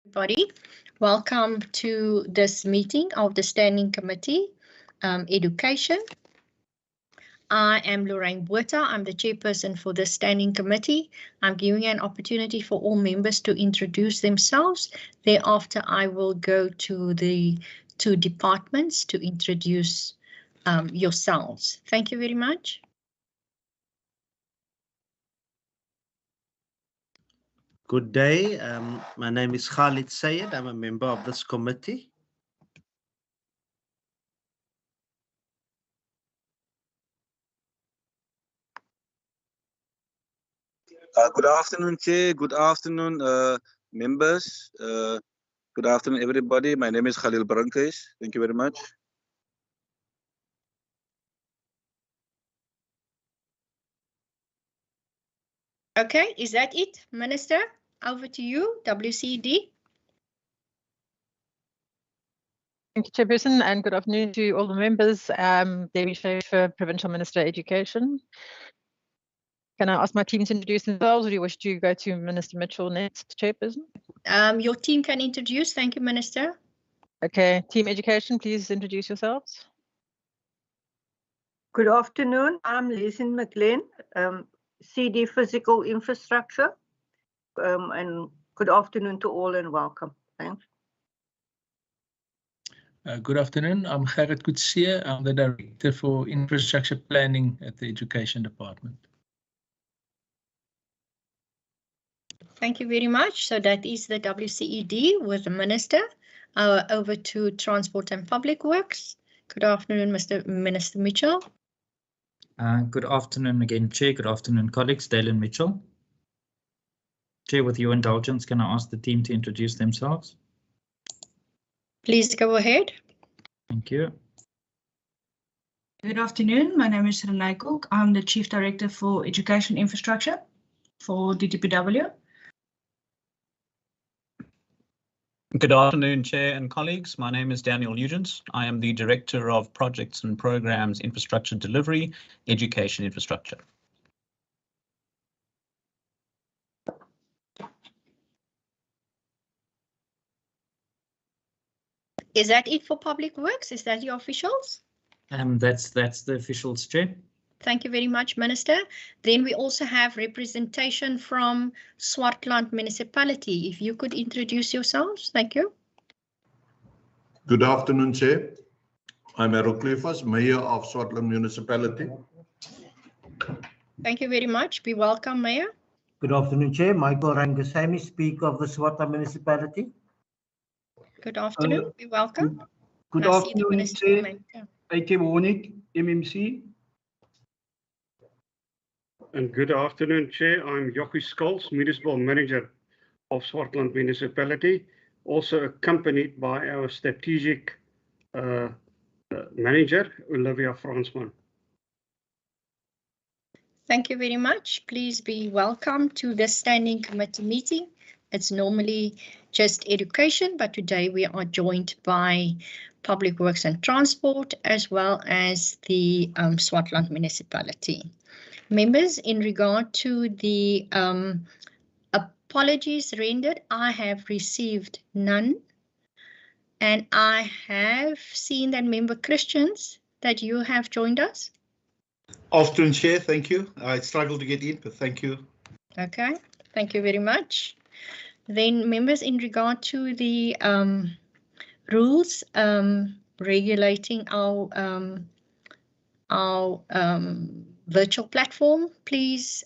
Everybody, welcome to this meeting of the Standing Committee, Education. I am Lorraine Botha. I'm the chairperson for the Standing Committee. I'm giving an opportunity for all members to introduce themselves. Thereafter, I will go to the two departments to introduce yourselves. Thank you very much. Good day. My name is Khalid Sayed. I'm a member of this committee. Good afternoon, Chair. Good afternoon, members. Good afternoon, everybody. My name is Khalil Brankes. Thank you very much. Okay, is that it, Minister? Over to you, WCD. Thank you, Chairperson, and good afternoon to all the members. Debbie Schaefer, Provincial Minister Education. Can I ask my team to introduce themselves, or do you wish to go to Minister Mitchell next, Chairperson? Your team can introduce. Thank you, Minister. Okay, Team Education, please introduce yourselves. Good afternoon. I'm Leslyn McLean, CD Physical Infrastructure. And good afternoon to all and welcome. Thanks. Good afternoon. I'm Gerrit Coetzee. I'm the Director for Infrastructure Planning at the Education Department. Thank you very much. So that is the WCED with the Minister. Over to Transport and Public Works. Good afternoon, Minister Mitchell. Good afternoon again, Chair. Good afternoon, colleagues. Dalen Mitchell. Chair, with your indulgence, can I ask the team to introduce themselves? Please go ahead. Thank you. Good afternoon. My name is Renee Cook. I'm the Chief Director for Education Infrastructure for DTPW. Good afternoon, Chair and colleagues. My name is Daniel Nugent. I am the Director of Projects and Programs Infrastructure Delivery, Education Infrastructure. Is that it for Public Works? Is that your officials? That's the officials, Chair. Thank you very much, Minister. Then we also have representation from Swartland Municipality. If you could introduce yourselves. Thank you. Good afternoon, Chair. I'm Errol Cleefas, Mayor of Swartland Municipality. Thank you very much. Be welcome, Mayor. Good afternoon, Chair. Michael Rangasamy, Speaker of the Swartland Municipality. Good afternoon. Be welcome. Good afternoon, Chair. IT Warnick, MMC. And good afternoon, Chair. I'm Jochie Scholes, Municipal Manager of Swartland Municipality, also accompanied by our Strategic Manager, Olivia Fransman. Thank you very much. Please be welcome to the Standing Committee meeting. It's normally just education, but today we are joined by Public Works and Transport, as well as the Swartland Municipality. Members, in regard to the apologies rendered, I have received none. And I have seen that Member Christians, that you have joined us. Afternoon, Chair. Thank you. I struggled to get in, but thank you. Okay, thank you very much. Then members, in regard to the rules regulating our virtual platform, please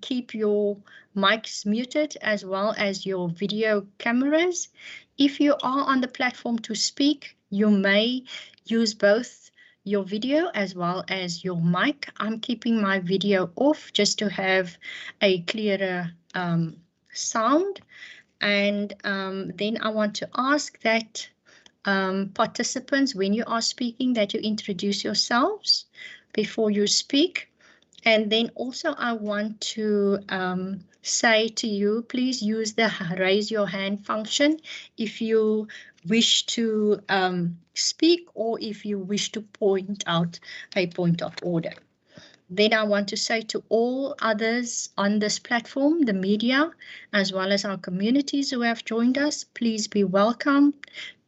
keep your mics muted as well as your video cameras. If you are on the platform to speak, you may use both your video as well as your mic. I'm keeping my video off just to have a clearer sound. And then I want to ask that participants, when you are speaking, that you introduce yourselves before you speak. And then also I want to say to you, please use the raise your hand function if you wish to speak or if you wish to point out a point of order. Then I want to say to all others on this platform, the media, as well as our communities who have joined us, please be welcome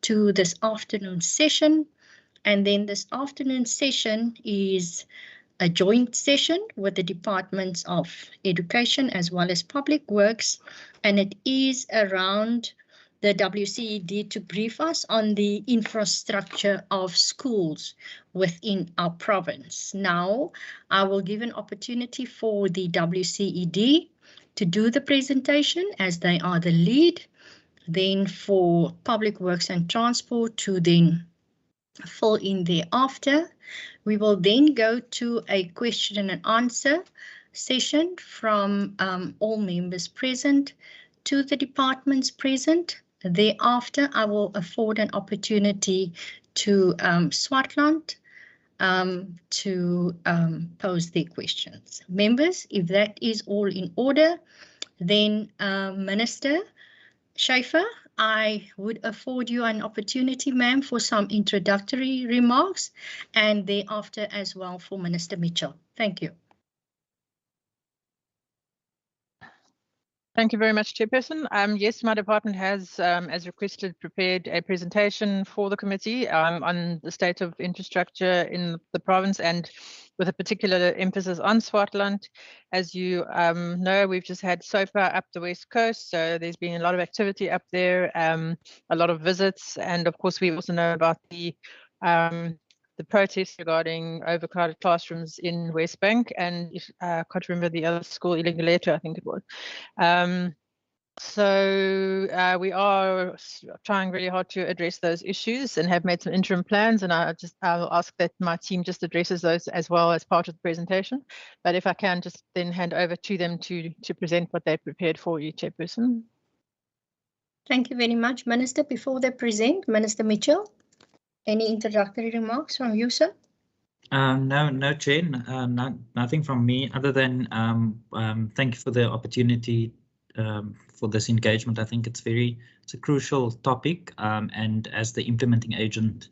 to this afternoon session. And then this afternoon session is a joint session with the Departments of Education as well as Public Works, and it is around the WCED to brief us on the infrastructure of schools within our province. Now, I will give an opportunity for the WCED to do the presentation as they are the lead, then for Public Works and Transport to then fill in thereafter. We will then go to a question and answer session from all members present to the departments present. Thereafter, I will afford an opportunity to Swartland to pose their questions. Members, if that is all in order, then Minister Schaefer, I would afford you an opportunity, ma'am, for some introductory remarks, and thereafter as well for Minister Mitchell. Thank you. Thank you very much, Chairperson. Yes, my department has, as requested, prepared a presentation for the committee on the state of infrastructure in the province and with a particular emphasis on Swartland. As you know, we've just had SOPA up the West Coast, so there's been a lot of activity up there, a lot of visits, and of course we also know about the protests regarding overcrowded classrooms in West Bank, and I can't remember the other school, Ilingaletu, I think it was. So we are trying really hard to address those issues and have made some interim plans, and I'll ask that my team just addresses those as well as part of the presentation. But if I can just then hand over to them to present what they prepared for you, Chairperson. Thank you very much, Minister. Before they present, Minister Mitchell, any introductory remarks from you, sir? No, Chair, nothing from me other than thank you for the opportunity for this engagement. I think it's a crucial topic, and as the implementing agent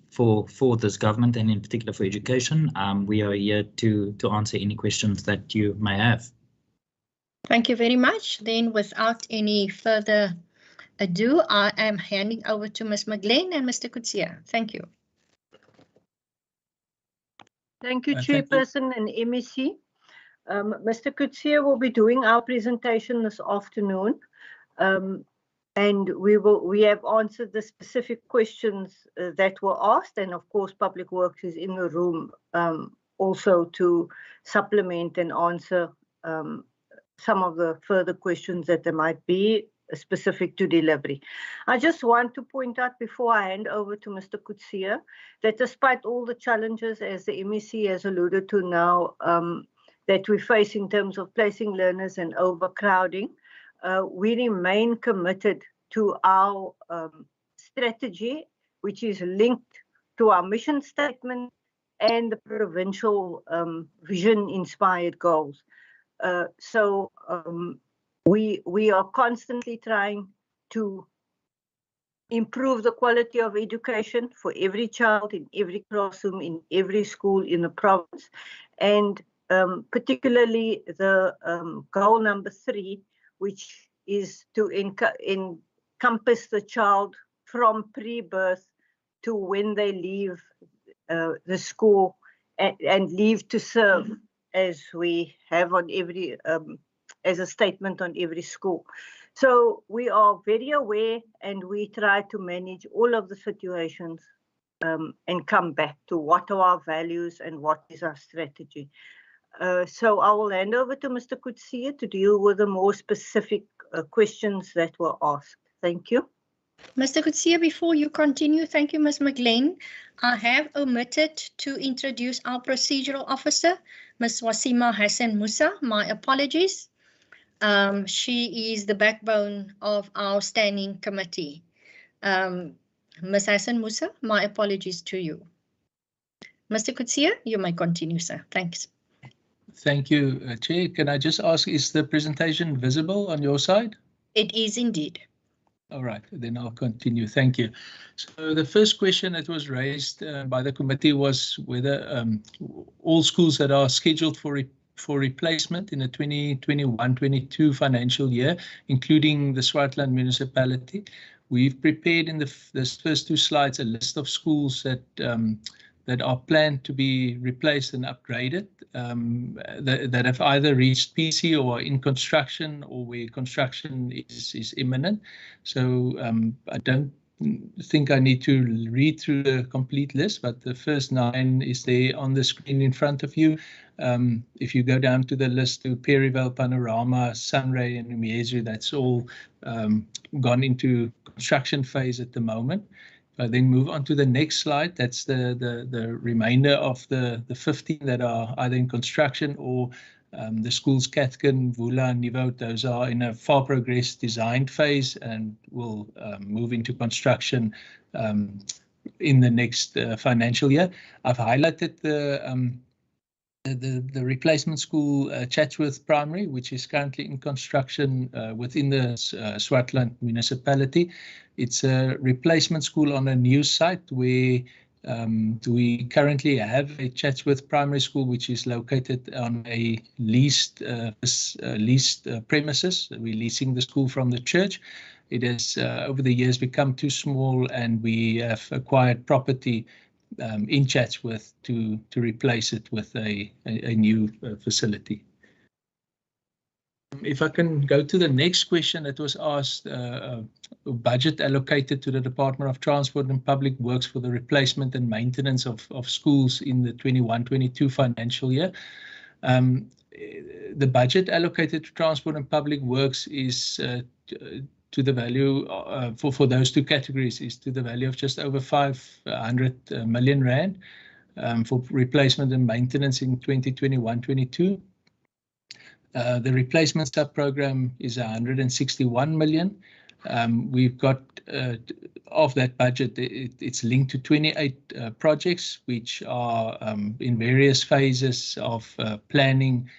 for this government and in particular for education, we are here to answer any questions that you may have. Thank you very much. Then without any further ado, I am handing over to Ms. McGlynn and Mr. Kutsia. Thank you. Thank you, Chairperson and MEC. Mr. Kutsia will be doing our presentation this afternoon, and we have answered the specific questions that were asked, and of course Public Works is in the room also to supplement and answer some of the further questions that there might be specific to delivery. I just want to point out before I hand over to Mr. Kutsia that despite all the challenges, as the MEC has alluded to now, that we face in terms of placing learners and overcrowding, we remain committed to our strategy, which is linked to our mission statement and the provincial vision-inspired goals. So we are constantly trying to improve the quality of education for every child in every classroom, in every school in the province, and particularly the goal number 3, which is to encompass the child from pre-birth to when they leave the school and leave to serve, as we have on every as a statement on every school. So we are very aware, and we try to manage all of the situations and come back to what are our values and what is our strategy. So I will hand over to Mr. Kutsia to deal with the more specific questions that were asked. Thank you. Mr. Kutsia, before you continue, thank you, Ms. McGlynn. I have omitted to introduce our procedural officer, Ms. Wasima Hassan Musa. My apologies. She is the backbone of our standing committee. Ms. Hassan Musa, my apologies to you. Mr. Kutsia, you may continue, sir. Thanks. Thank you, Chair. Can I just ask, is the presentation visible on your side? It is indeed. All right, then I'll continue. Thank you. So the first question that was raised by the committee was whether all schools that are scheduled for replacement in the 2021-22 financial year, including the Swartland municipality. We've prepared in this first two slides a list of schools that that are planned to be replaced and upgraded, that have either reached PC or are in construction, or where construction is imminent. So I don't think I need to read through the complete list, but the first 9 is there on the screen in front of you. If you go down to the list to Perryvale, Panorama, Sunray, and Umiezu, that's all gone into construction phase at the moment. Then move on to the next slide. That's the remainder of the 15 that are either in construction or the schools Cathkin, Vula, Niveau. Those are in a far progressed design phase and will move into construction in the next financial year. I've highlighted the replacement school Chatsworth Primary, which is currently in construction within the Swartland municipality. It's a replacement school on a new site where we currently have a Chatsworth Primary School, which is located on a leased premises. We're leasing the school from the church. It has over the years become too small, and we have acquired property in Chatsworth to replace it with a new facility. If I can go to the next question that was asked, budget allocated to the Department of Transport and Public Works for the replacement and maintenance of schools in the 21-22 financial year. The budget allocated to Transport and Public Works is to the value for those two categories is to the value of just over 500 million rand for replacement and maintenance in 2021-22. The replacement sub-program is 161 million. We've got, of that budget, it's linked to 28 projects, which are in various phases of planning,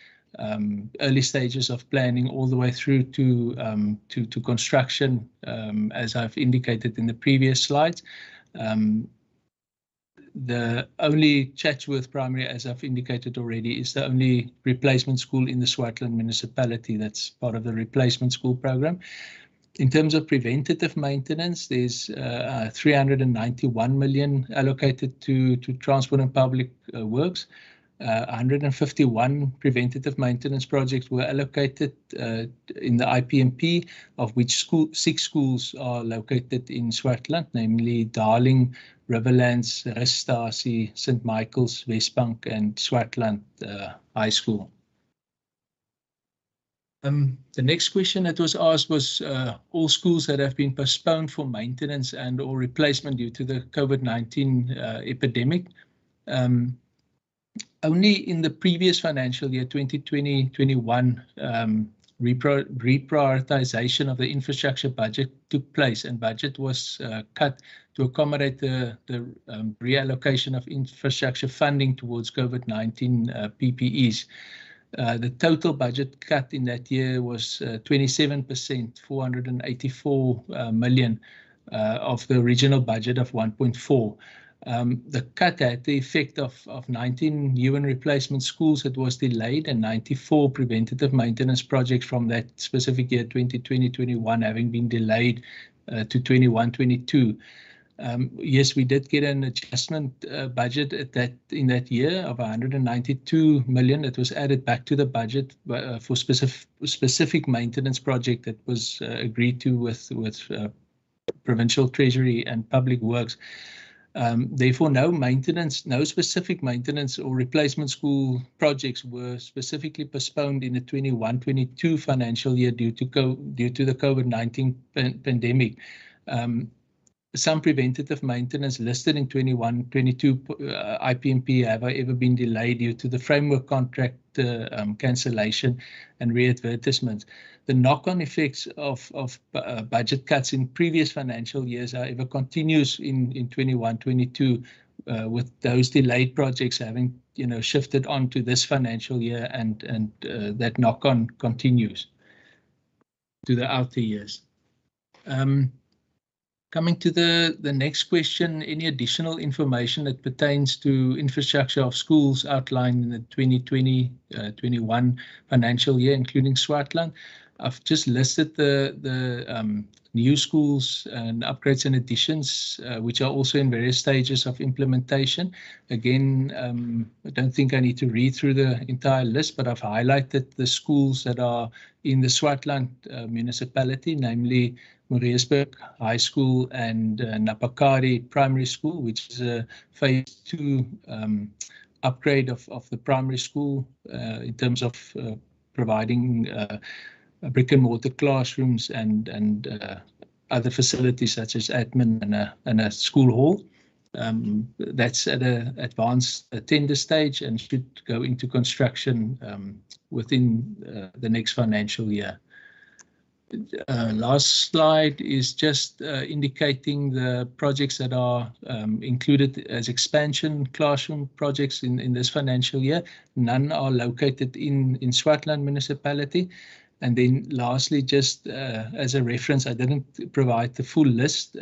early stages of planning, all the way through to construction, as I've indicated in the previous slides. The only Chatsworth Primary, as I've indicated already, is the only replacement school in the Swartland municipality that's part of the replacement school program. In terms of preventative maintenance, there's 391 million allocated to Transport and Public Works. 151 preventative maintenance projects were allocated in the IPMP, of which 6 schools are located in Swartland, namely Darling, Riverlands, Restasi, St. Michael's, Westbank, and Swartland High School. The next question that was asked was all schools that have been postponed for maintenance and or replacement due to the COVID-19 epidemic. Only in the previous financial year, 2020-21, reprioritization of the infrastructure budget took place, and budget was cut to accommodate the reallocation of infrastructure funding towards COVID-19 PPEs. The total budget cut in that year was 27%, 484 million of the original budget of 1.4. The cut had the effect of 19 new and replacement schools that was delayed, and 94 preventative maintenance projects from that specific year, 2020-21, having been delayed to 21-22. Yes, we did get an adjustment budget in that year of 192 million that was added back to the budget for specific maintenance project that was agreed to with Provincial Treasury and Public Works. Therefore, no specific maintenance or replacement school projects were specifically postponed in the 21-22 financial year due to the COVID-19 pandemic. Some preventative maintenance listed in 21-22 IPMP have however been delayed due to the framework contract cancellation and readvertisements. The knock-on effects of budget cuts in previous financial years, however, continues in 21-22 with those delayed projects having shifted on to this financial year, and that knock-on continues to the outer years. Coming to the next question, any additional information that pertains to infrastructure of schools outlined in the 2020-21 financial year, including Swartland? I've just listed the new schools and upgrades and additions, which are also in various stages of implementation. Again, I don't think I need to read through the entire list, but I've highlighted the schools that are in the Swartland municipality, namely Mariesburg High School and Napakari Primary School, which is a phase 2 upgrade of the primary school in terms of providing brick and mortar classrooms and other facilities such as admin and a school hall. That's at an advanced tender stage and should go into construction within the next financial year. Last slide is just indicating the projects that are included as expansion classroom projects in this financial year. None are located in Swartland municipality. And then lastly, just as a reference, I didn't provide the full list.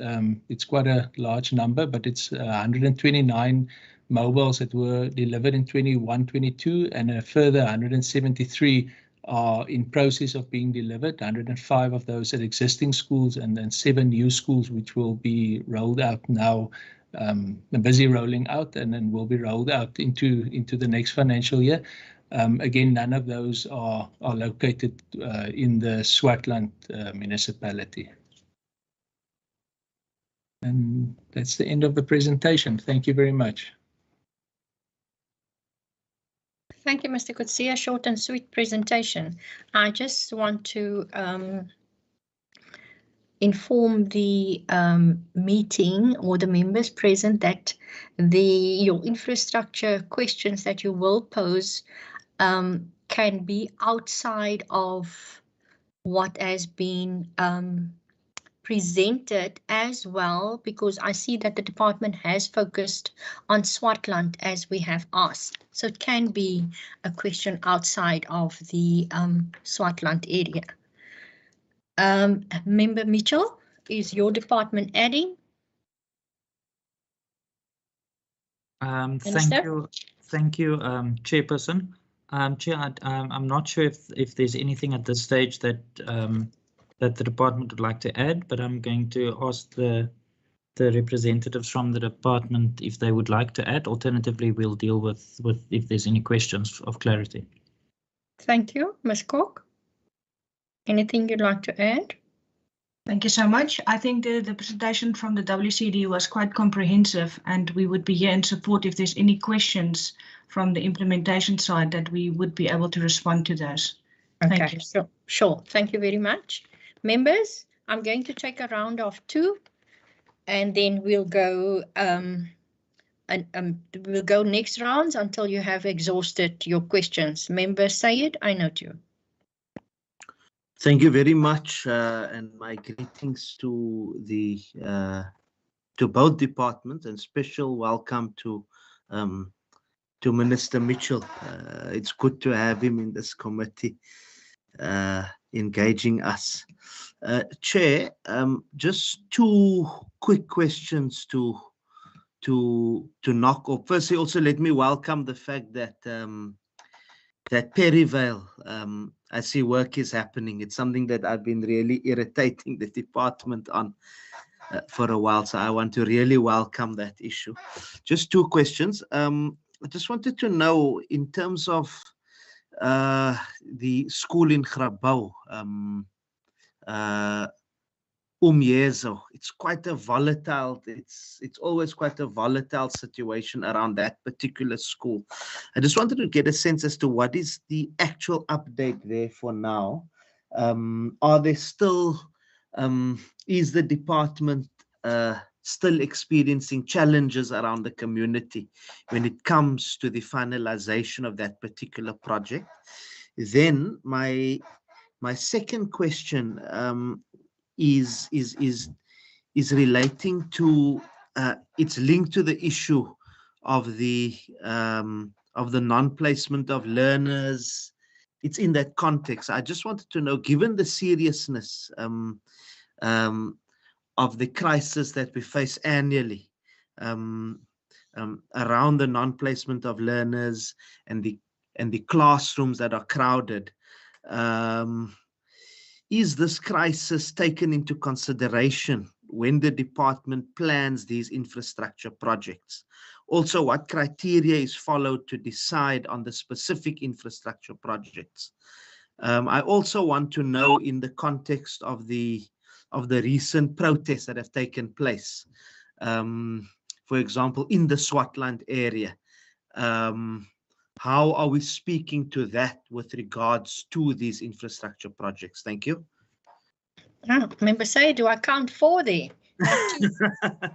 It's quite a large number, but it's 129 mobiles that were delivered in 21-22 and a further 173 are in process of being delivered, 105 of those at existing schools and then 7 new schools which will be rolled out now, busy rolling out and then will be rolled out into the next financial year. Again, none of those are located in the Swartland municipality. And that's the end of the presentation. Thank you very much. Thank you, Mr. Kutsia. Short and sweet presentation. I just want to inform the meeting or the members present that your infrastructure questions that you will pose can be outside of what has been presented as well, because I see that the department has focused on Swartland as we have asked. So it can be a question outside of the Swartland area. Member Mitchell, is your department adding? Thank you, Chairperson. Chair, I'm not sure if there's anything at this stage that that the department would like to add, but I'm going to ask the representatives from the department if they would like to add. Alternatively, we'll deal with if there's any questions of clarity. Thank you, Ms. Cook. Anything you'd like to add? Thank you so much. I think the presentation from the WCD was quite comprehensive, and we would be here in support if there's any questions from the implementation side that we would be able to respond to those. Okay, Thank you. Sure. Thank you very much. Members, I'm going to take a round of 2 and then we'll go we'll go next rounds until you have exhausted your questions. Member Sayed, I note you. Thank you very much, and my greetings to the to both departments, and special welcome to Minister Mitchell. It's good to have him in this committee, engaging us. Chair, just 2 quick questions to knock off. Firstly, also let me welcome the fact that that Perivale, I see work is happening. It's something that I've been really irritating the department on for a while, so I want to really welcome that issue. Just 2 questions. I just wanted to know, in terms of the school in Grabouw, Umyezo, it's quite a volatile, it's always quite a volatile situation around that particular school. I just wanted to get a sense as to what is the actual update there for now. Are there still, is the department still experiencing challenges around the community when it comes to the finalization of that particular project? Then my second question is relating to it's linked to the issue of the non-placement of learners. It's in that context. I just wanted to know, given the seriousness, the crisis that we face annually around the non-placement of learners and the classrooms that are crowded. Is this crisis taken into consideration when the department plans these infrastructure projects? Also, what criteria is followed to decide on the specific infrastructure projects? I also want to know, in the context of the recent protests that have taken place, for example, in the Swartland area, how are we speaking to that with regards to these infrastructure projects? Thank you. Member say, do I count 4 there?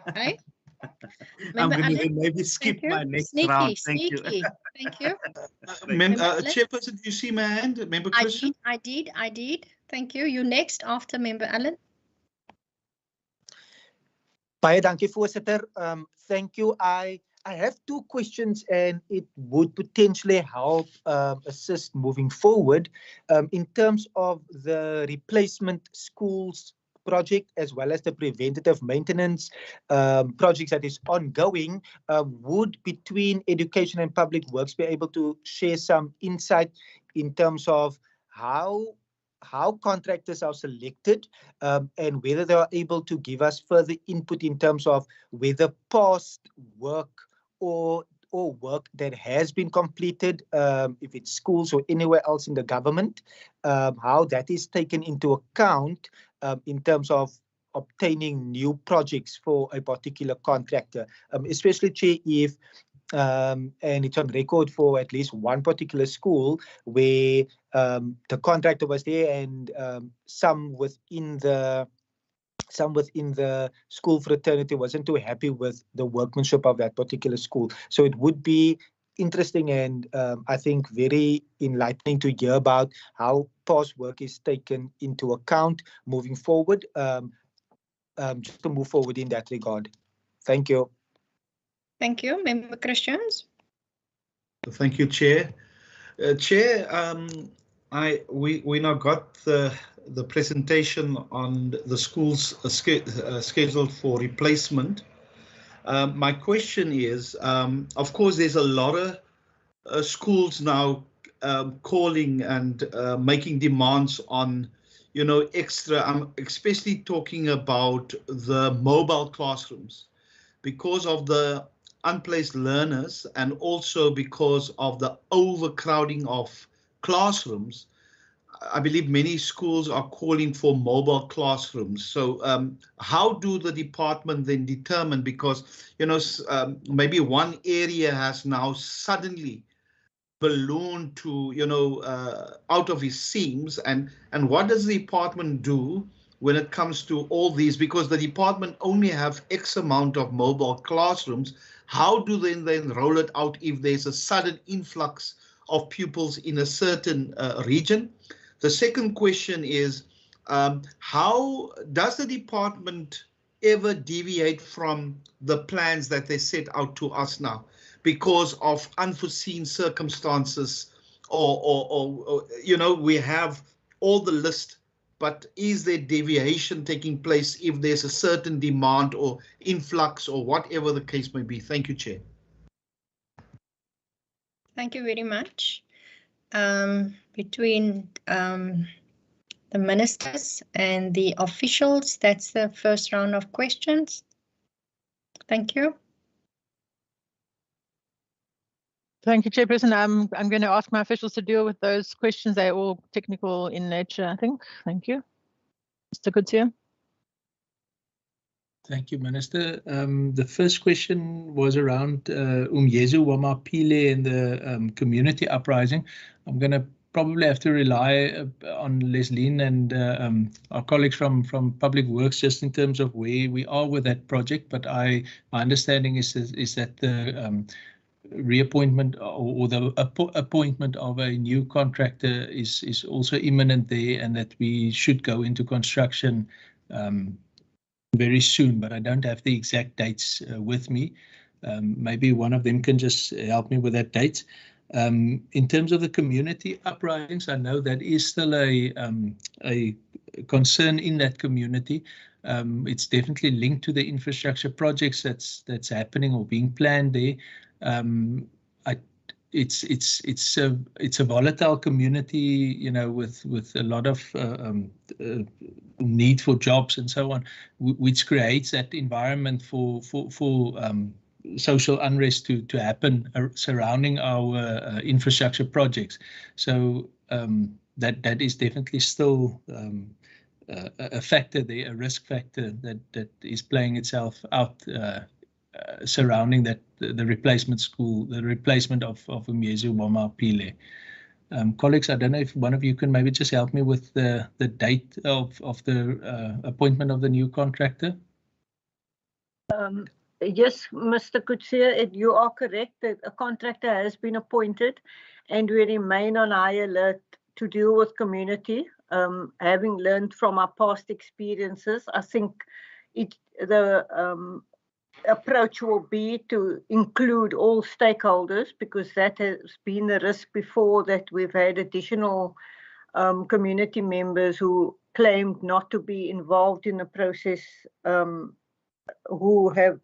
Okay. I'm going to maybe skip my next round. Thank you. Thank you. Chairperson, do you see my hand? Member Christian? I did. Thank you. You next after Member Allen. Baie dankie, voorsitter. Thank you. I have 2 questions, and it would potentially help assist moving forward in terms of the replacement schools project as well as the preventative maintenance projects that is ongoing. Would between education and public works be able to share some insight in terms of how contractors are selected and whether they are able to give us further input in terms of whether past work or work that has been completed, if it's schools or anywhere else in the government, how that is taken into account in terms of obtaining new projects for a particular contractor, especially if and it's on record for at least one particular school where the contractor was there and some within the school fraternity wasn't too happy with the workmanship of that particular school. So it would be interesting and I think very enlightening to hear about how past work is taken into account moving forward, just to move forward in that regard. Thank you. Thank you. Member Christians. Thank you, Chair. Chair, we now got the presentation on the schools scheduled for replacement. My question is, of course, there's a lot of schools now calling and making demands on, extra. I'm especially talking about the mobile classrooms because of the unplaced learners and also because of the overcrowding of classrooms. I believe many schools are calling for mobile classrooms. So how do the department then determine, because, maybe one area has now suddenly ballooned to, out of its seams, and what does the department do when it comes to all these, because the department only have X amount of mobile classrooms? How do they then roll it out if there's a sudden influx of pupils in a certain region? The second question is, how does the department ever deviate from the plans that they set out to us now because of unforeseen circumstances, or we have all the list, but is there deviation taking place if there's a certain demand or influx or whatever the case may be? Thank you, Chair. Thank you very much. Between the ministers and the officials, that's the first round of questions. Thank you. Thank you, Chairperson. I'm going to ask my officials to deal with those questions. They're all technical in nature, I think. Thank you. Mr. Coetzee. Thank you, Minister. The first question was around Umyezu Wamapile and the community uprising. I'm going to probably have to rely on Leslie and our colleagues from Public Works just in terms of where we are with that project. But my understanding is that the reappointment or the appointment of a new contractor is also imminent there, and that we should go into construction very soon, but I don't have the exact dates with me. Maybe one of them can just help me with that date. In terms of the community uprisings, I know that is still a concern in that community. It's definitely linked to the infrastructure projects that's happening or being planned there. It's a volatile community, you know, with a lot of need for jobs and so on, which creates that environment for social unrest to happen surrounding our infrastructure projects. So that is definitely still a factor there, a risk factor that is playing itself out surrounding that the replacement school, the replacement of Umyezu Wamapile. Colleagues, I don't know if one of you can maybe just help me with the date of the appointment of the new contractor. Yes, Mr. Kutsia, you are correct that a contractor has been appointed, and we remain on high alert to deal with community. Having learned from our past experiences, I think the approach will be to include all stakeholders, because that has been the risk before, that we've had additional community members who claimed not to be involved in the process, who have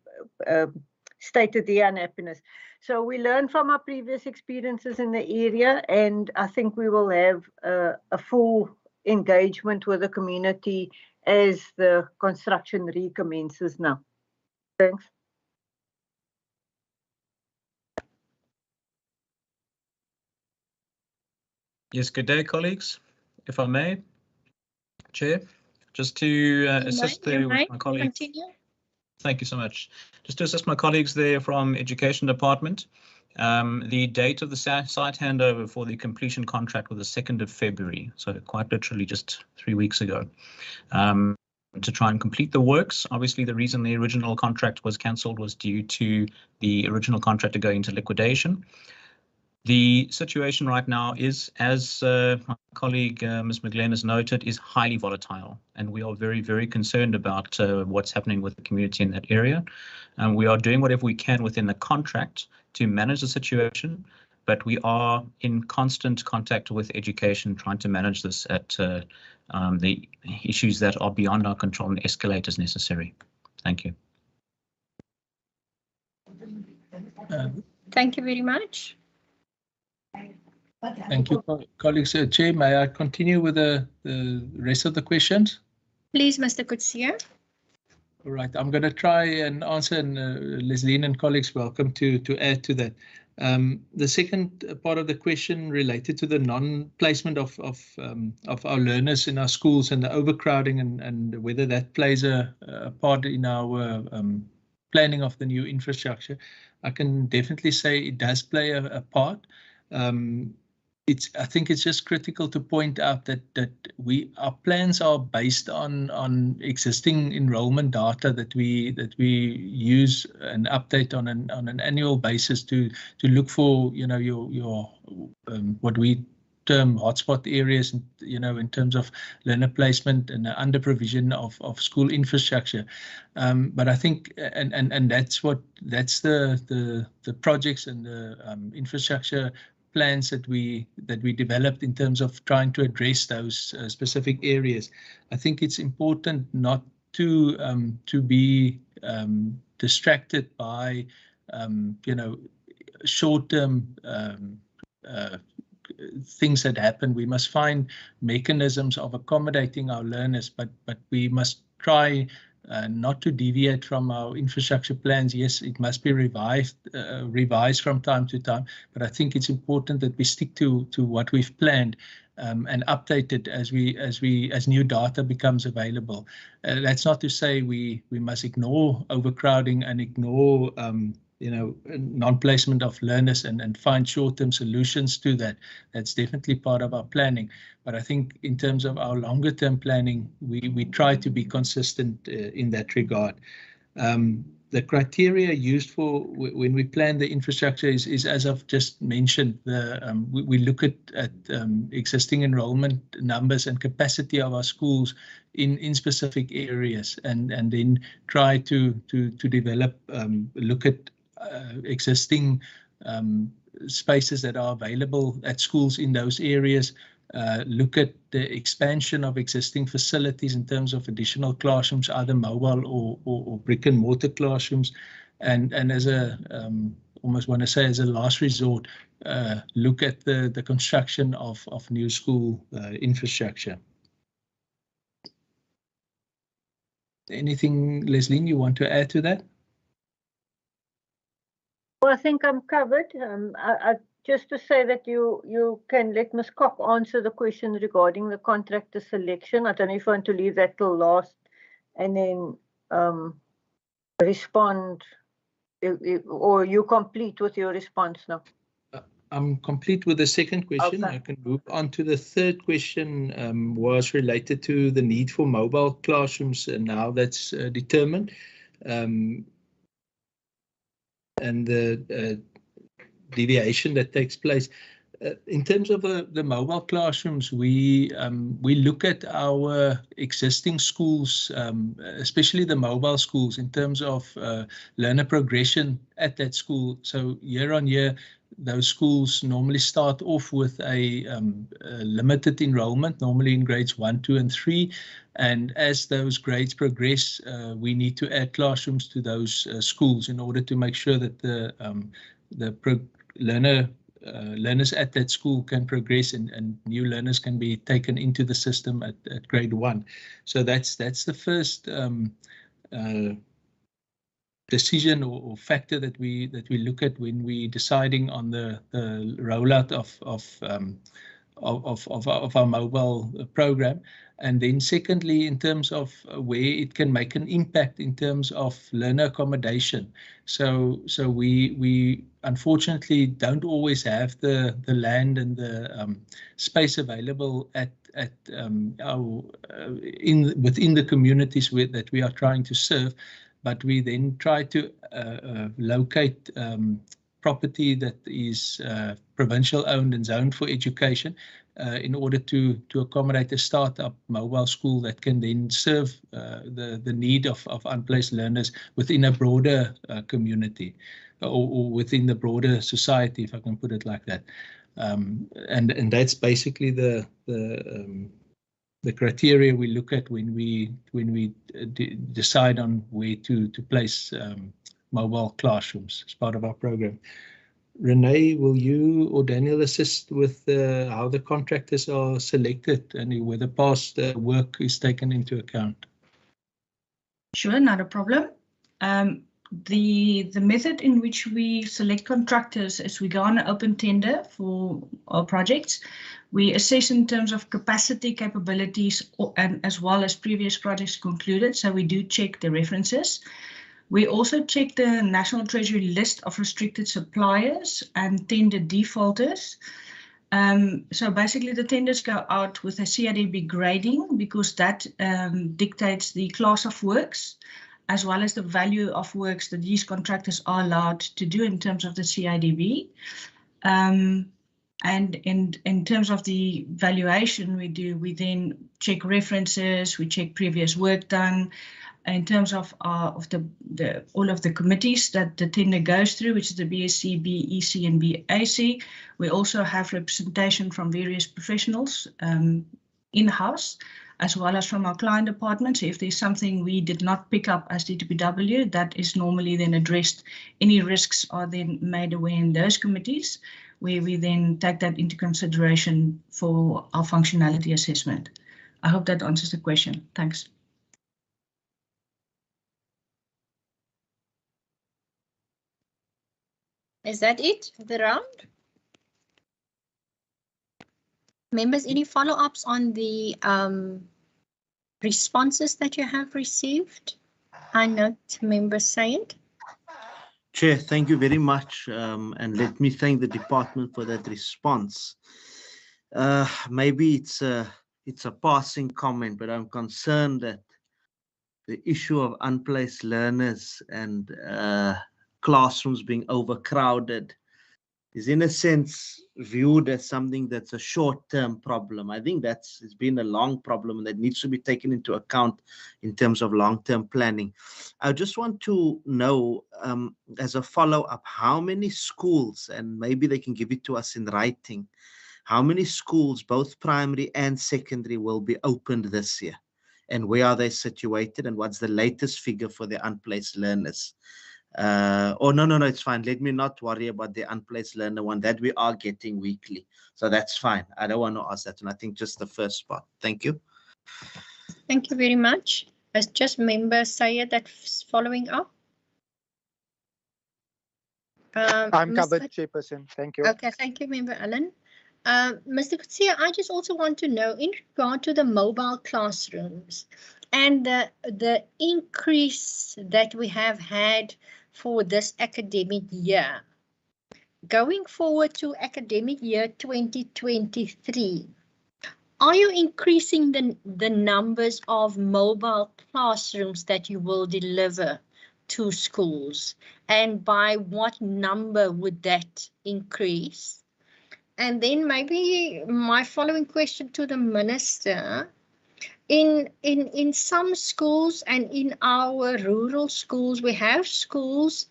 stated their unhappiness. So we learn from our previous experiences in the area, and I think we will have a full engagement with the community as the construction recommences now. Thanks. Yes, good day, colleagues. If I may, Chair, just to assist my colleagues. Continue. Thank you so much. Just to assist my colleagues there from Education Department, the date of the site handover for the completion contract was the 2nd of February, so quite literally just 3 weeks ago. To try and complete the works. Obviously, the reason the original contract was cancelled was due to the original contractor going into liquidation. The situation right now is, as my colleague Ms. McGlenn has noted, is highly volatile, and we are very, very concerned about what's happening with the community in that area. And we are doing whatever we can within the contract to manage the situation, but we are in constant contact with education, trying to manage this at the issues that are beyond our control and escalate as necessary. Thank you. Thank you very much. Thank you, colleagues. Chair, may I continue with the rest of the questions? Please, Mr. Kutsia. All right, I'm going to try and answer, and Leslie and colleagues, welcome to add to that. The second part of the question related to the non-placement of our learners in our schools and the overcrowding, and whether that plays a part in our planning of the new infrastructure. I can definitely say it does play a part. I think it's just critical to point out that our plans are based on existing enrollment data that we use and update on an annual basis to look for, you know, your what we term hotspot areas, you know, in terms of learner placement and the under provision of school infrastructure. But I think and that's the projects and the infrastructure plans that we developed in terms of trying to address those specific areas. I think it's important not to be distracted by you know, short-term things that happen. We must find mechanisms of accommodating our learners, but we must try not to deviate from our infrastructure plans. Yes, it must be revised from time to time, but I think it's important that we stick to what we've planned and update it as new data becomes available. That's not to say we must ignore overcrowding and ignore you know, non-placement of learners and find short-term solutions to that. That's definitely part of our planning. But I think in terms of our longer-term planning, we try to be consistent in that regard. The criteria used for when we plan the infrastructure is as I've just mentioned. We look at existing enrollment numbers and capacity of our schools in specific areas, and then try to develop, look at existing spaces that are available at schools in those areas, look at the expansion of existing facilities in terms of additional classrooms, either mobile or brick and mortar classrooms, and as a almost want to say as a last resort, look at the construction of new school infrastructure. Anything, Leslie, you want to add to that? Well, I think I'm covered. Just to say that you can let Ms. Koch answer the question regarding the contractor selection. I don't know if you want to leave that till last and then respond, or you complete with your response now. I'm complete with the second question. Okay. I can move on to the third question, was related to the need for mobile classrooms and how that's determined. And the deviation that takes place. In terms of the mobile classrooms, we look at our existing schools, especially the mobile schools, in terms of learner progression at that school. So year on year, those schools normally start off with a limited enrollment, normally in grades 1, 2, and 3. And as those grades progress, we need to add classrooms to those schools in order to make sure that the learners at that school can progress and new learners can be taken into the system at grade 1. So that's the first decision or factor that we look at when we deciding on the rollout of our mobile program. And then secondly, in terms of where it can make an impact in terms of learner accommodation. So we unfortunately don't always have the land and the space available within the communities that we are trying to serve, but we then try to locate property that is provincial owned and zoned for education in order to accommodate a startup mobile school that can then serve the need of unplaced learners within a broader community or within the broader society, if I can put it like that. And that's basically the criteria we look at when we decide on where to place mobile classrooms as part of our program. Renee, will you or Daniel assist with how the contractors are selected and whether past work is taken into account? Sure, not a problem. The method in which we select contractors is we go on an open tender for our projects. We assess in terms of capacity, capabilities, and as well as previous projects concluded. So we do check the references. We also check the National Treasury list of restricted suppliers and tender defaulters. So basically the tenders go out with a CIDB grading because that dictates the class of works as well as the value of works that these contractors are allowed to do in terms of the CIDB. And in terms of the valuation we then check references, we check previous work done. In terms of all of the committees that the tender goes through, which is the BSc, BEC, and BAC, we also have representation from various professionals in-house, as well as from our client department. So if there's something we did not pick up as DTPW, that is normally then addressed. Any risks are then made aware in those committees, where we then take that into consideration for our functionality assessment. I hope that answers the question. Thanks. Is that it for the round? Members, any follow-ups on the responses that you have received? I note members say it. Chair, thank you very much. And let me thank the department for that response. Maybe it's a passing comment, but I'm concerned that the issue of unplaced learners and classrooms being overcrowded is in a sense viewed as something that's a short-term problem. I think it's been a long problem that needs to be taken into account in terms of long-term planning. I just want to know, as a follow-up, how many schools, and maybe they can give it to us in writing, How many schools, both primary and secondary, will be opened this year? And where are they situated? And what's the latest figure for the unplaced learners? Oh, no, it's fine. Let me not worry about the unplaced learner one that we are getting weekly. So that's fine. I don't want to ask that. And I think just the first part. Thank you. Thank you very much. As just member Sayed that's following up. I'm covered, Chairperson. Thank you. Okay, thank you, Member Allen. Mr. Kutsia, I just also want to know in regard to the mobile classrooms and the increase that we have had for this academic year. Going forward to academic year 2023, are you increasing the numbers of mobile classrooms that you will deliver to schools? And by what number would that increase? And then maybe my following question to the Minister, in some schools and in our rural schools, we have schools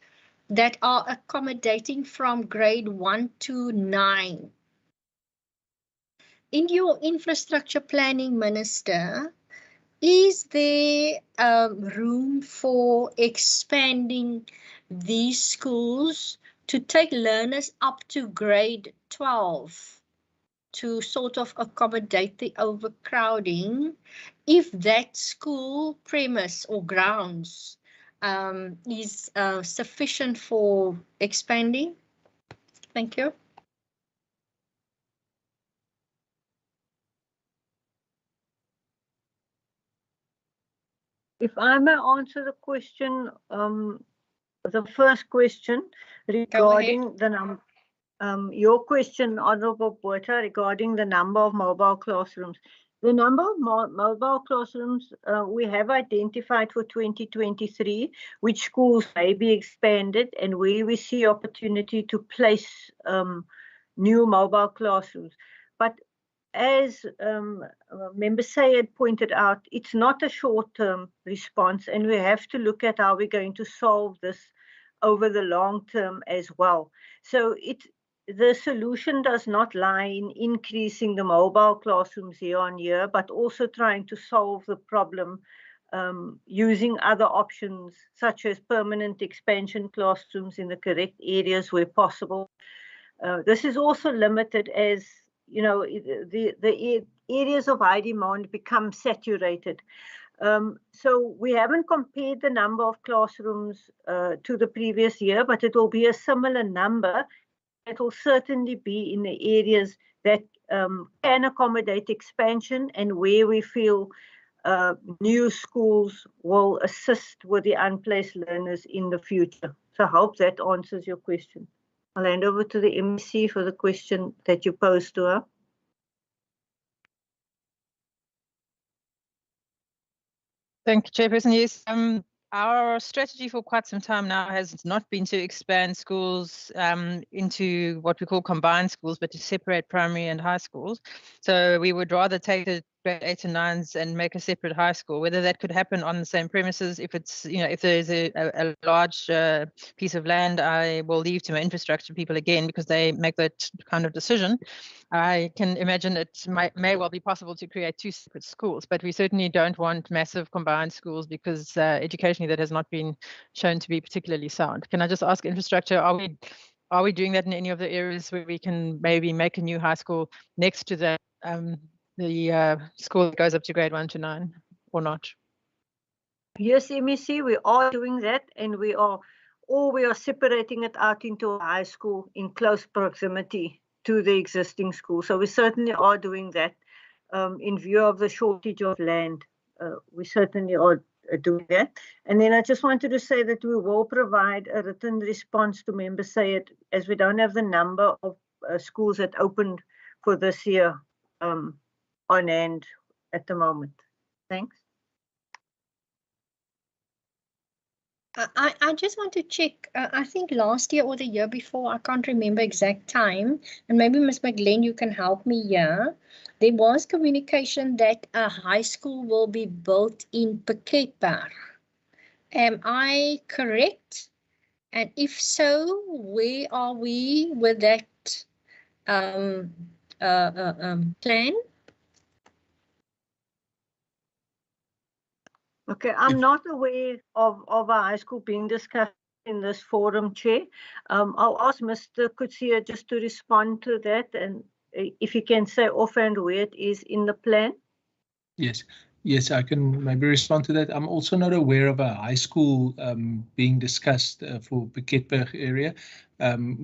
that are accommodating from grade 1 to 9. In your infrastructure planning, Minister, is there room for expanding these schools to take learners up to grade 12 to sort of accommodate the overcrowding if that school premise or grounds is sufficient for expanding? Thank you. If I may answer the question, the first question regarding the number. Your question, Honourable Botha, regarding the number of mobile classrooms. The number of mobile classrooms we have identified for 2023, which schools may be expanded and where we see opportunity to place new mobile classrooms. But as Member Sayed pointed out, it's not a short-term response, and we have to look at how we're going to solve this over the long term as well. So the solution does not lie in increasing the mobile classrooms year on year, but also trying to solve the problem using other options, such as permanent expansion classrooms in the correct areas where possible. This is also limited as, you know, the areas of high demand become saturated. So we haven't compared the number of classrooms to the previous year, but it will be a similar number. It will certainly be in the areas that can accommodate expansion and where we feel new schools will assist with the unplaced learners in the future. So I hope that answers your question. I'll hand over to the MC for the question that you posed to her. Thank you, Chairperson. Yes, our strategy for quite some time now has not been to expand schools into what we call combined schools, but to separate primary and high schools. So we would rather take the grade 8 and 9s and make a separate high school. Whether that could happen on the same premises, if it's, you know, if there is a large piece of land, I will leave to my infrastructure people again, because they make that kind of decision. I can imagine it may well be possible to create 2 separate schools, but we certainly don't want massive combined schools, because educationally that has not been shown to be particularly sound. Can I just ask infrastructure, are we doing that in any of the areas where we can maybe make a new high school next to the school that goes up to grade 1 to 9, or not? Yes, MEC, we are doing that, and we are separating it out into a high school in close proximity to the existing school. So we certainly are doing that in view of the shortage of land. We certainly are doing that. And then I just wanted to say that we will provide a written response to members as we don't have the number of schools that opened for this year on hand at the moment. Thanks. I just want to check, I think last year or the year before, I can't remember exact time, and maybe Ms. McGlenn, you can help me here. There was communication that a high school will be built in Piketberg. Am I correct? And if so, where are we with that plan? Okay, I'm not aware of a high school being discussed in this forum, Chair. I'll ask Mr. Kutsia just to respond to that, and if you can say offhand where it is in the plan. Yes, I can maybe respond to that. I'm also not aware of a high school being discussed for Piketberg area.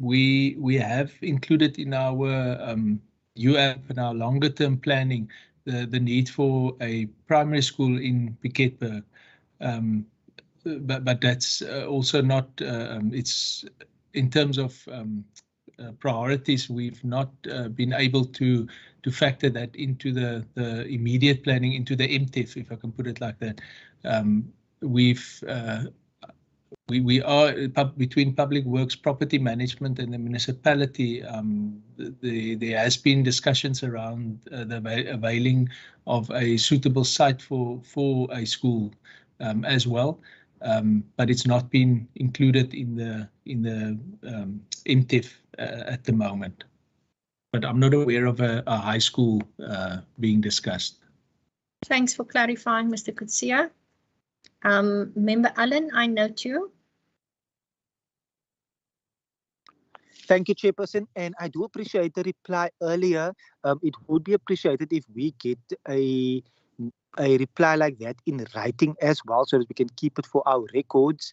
We have included in our UAP and our longer term planning the need for a primary school in Piketberg. But that's also not, it's in terms of priorities, we've not been able to factor that into the immediate planning, into the MTIF, if I can put it like that. We are between Public Works, Property Management and the municipality. There has been discussions around the availing of a suitable site for a school as well. But it's not been included in the MTIF at the moment. But I'm not aware of a high school being discussed. Thanks for clarifying, Mr. Kutsia. Member Allen, I note you. Thank you, Chairperson, and I do appreciate the reply earlier. It would be appreciated if we get a reply like that in writing as well, so that we can keep it for our records,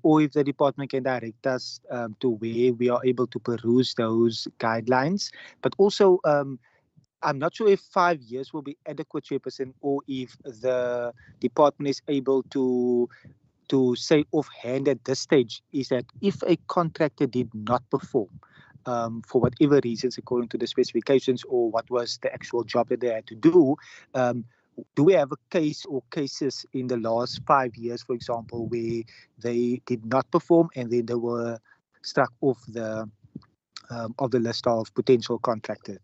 or if the department can direct us to where we are able to peruse those guidelines. But also, I'm not sure if 5 years will be adequate, Chairperson, or if the department is able to say offhand at this stage, is that if a contractor did not perform for whatever reasons according to the specifications or what was the actual job that they had to do, do we have a case or cases in the last 5 years, for example, where they did not perform and then they were struck off the list of potential contractors?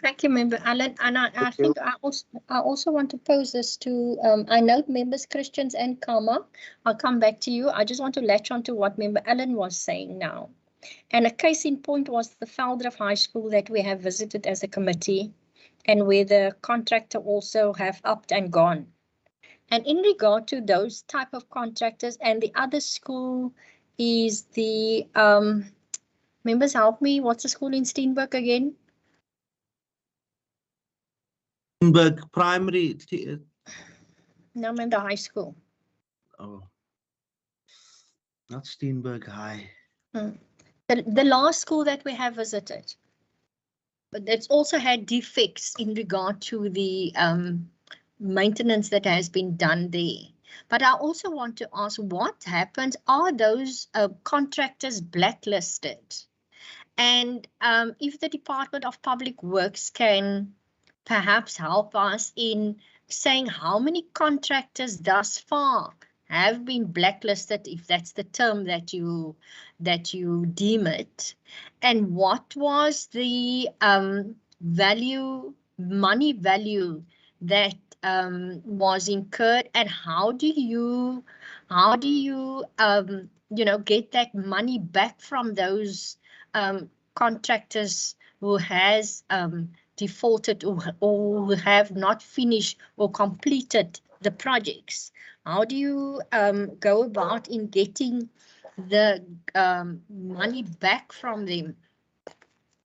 Thank you, Member Allen. And I think I also want to pose this to, I note members Christians and Karma. I'll come back to you. I just want to latch on to what Member Allen was saying now. And a case in point was the Veldrift High School that we have visited as a committee, and where the contractor also have upped and gone. And in regard to those type of contractors, and the other school is the, members help me, what's the school in Steenberg again? Steenberg Primary. No, I'm in the high school. Oh, not Steenberg High. The last school that we have visited. But it's also had defects in regard to the maintenance that has been done there. But I also want to ask, what happens? Are those contractors blacklisted? And if the Department of Public Works can perhaps help us in saying how many contractors thus far have been blacklisted, if that's the term that you deem it, and what was the money value that was incurred, and how do you get that money back from those contractors who has defaulted or who have not finished or completed the projects? How do you go about in getting the money back from them?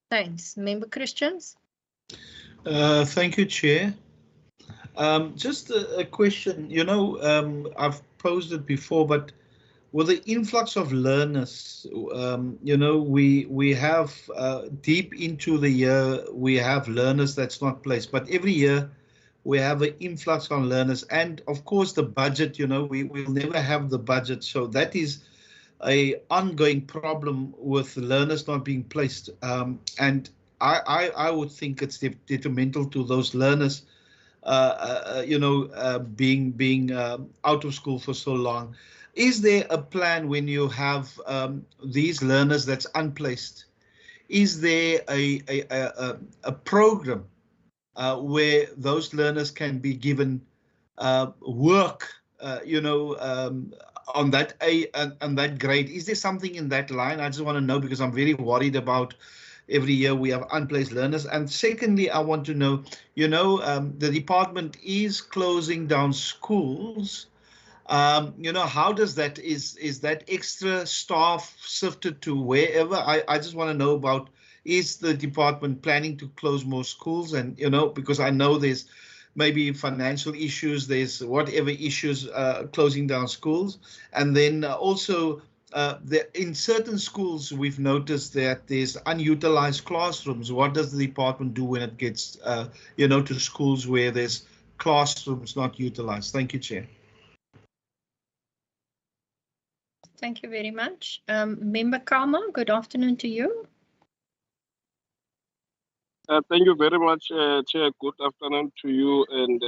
Thanks. Member Christians? Thank you, Chair. Just a question, I've posed it before, but with the influx of learners, we have deep into the year, we have learners that's not placed, but every year we have an influx on learners, and of course the budget, we will never have the budget, so that is a ongoing problem with learners not being placed, and I would think it's detrimental to those learners, being out of school for so long. Is there a plan when you have these learners that's unplaced? Is there a program where those learners can be given work, on that grade? Is there something in that line? I just want to know, because I'm very worried about every year we have unplaced learners. And secondly, I want to know, the department is closing down schools. How does that, is that extra staff shifted to wherever? I just want to know about, is the department planning to close more schools? And, because I know there's maybe financial issues, there's whatever issues closing down schools. And then also in certain schools, we've noticed that there's unutilized classrooms. What does the department do when it gets, to schools where there's classrooms not utilized? Thank you, Chair. Thank you very much. Member Karma, good afternoon to you. Thank you very much, Chair. Good afternoon to you and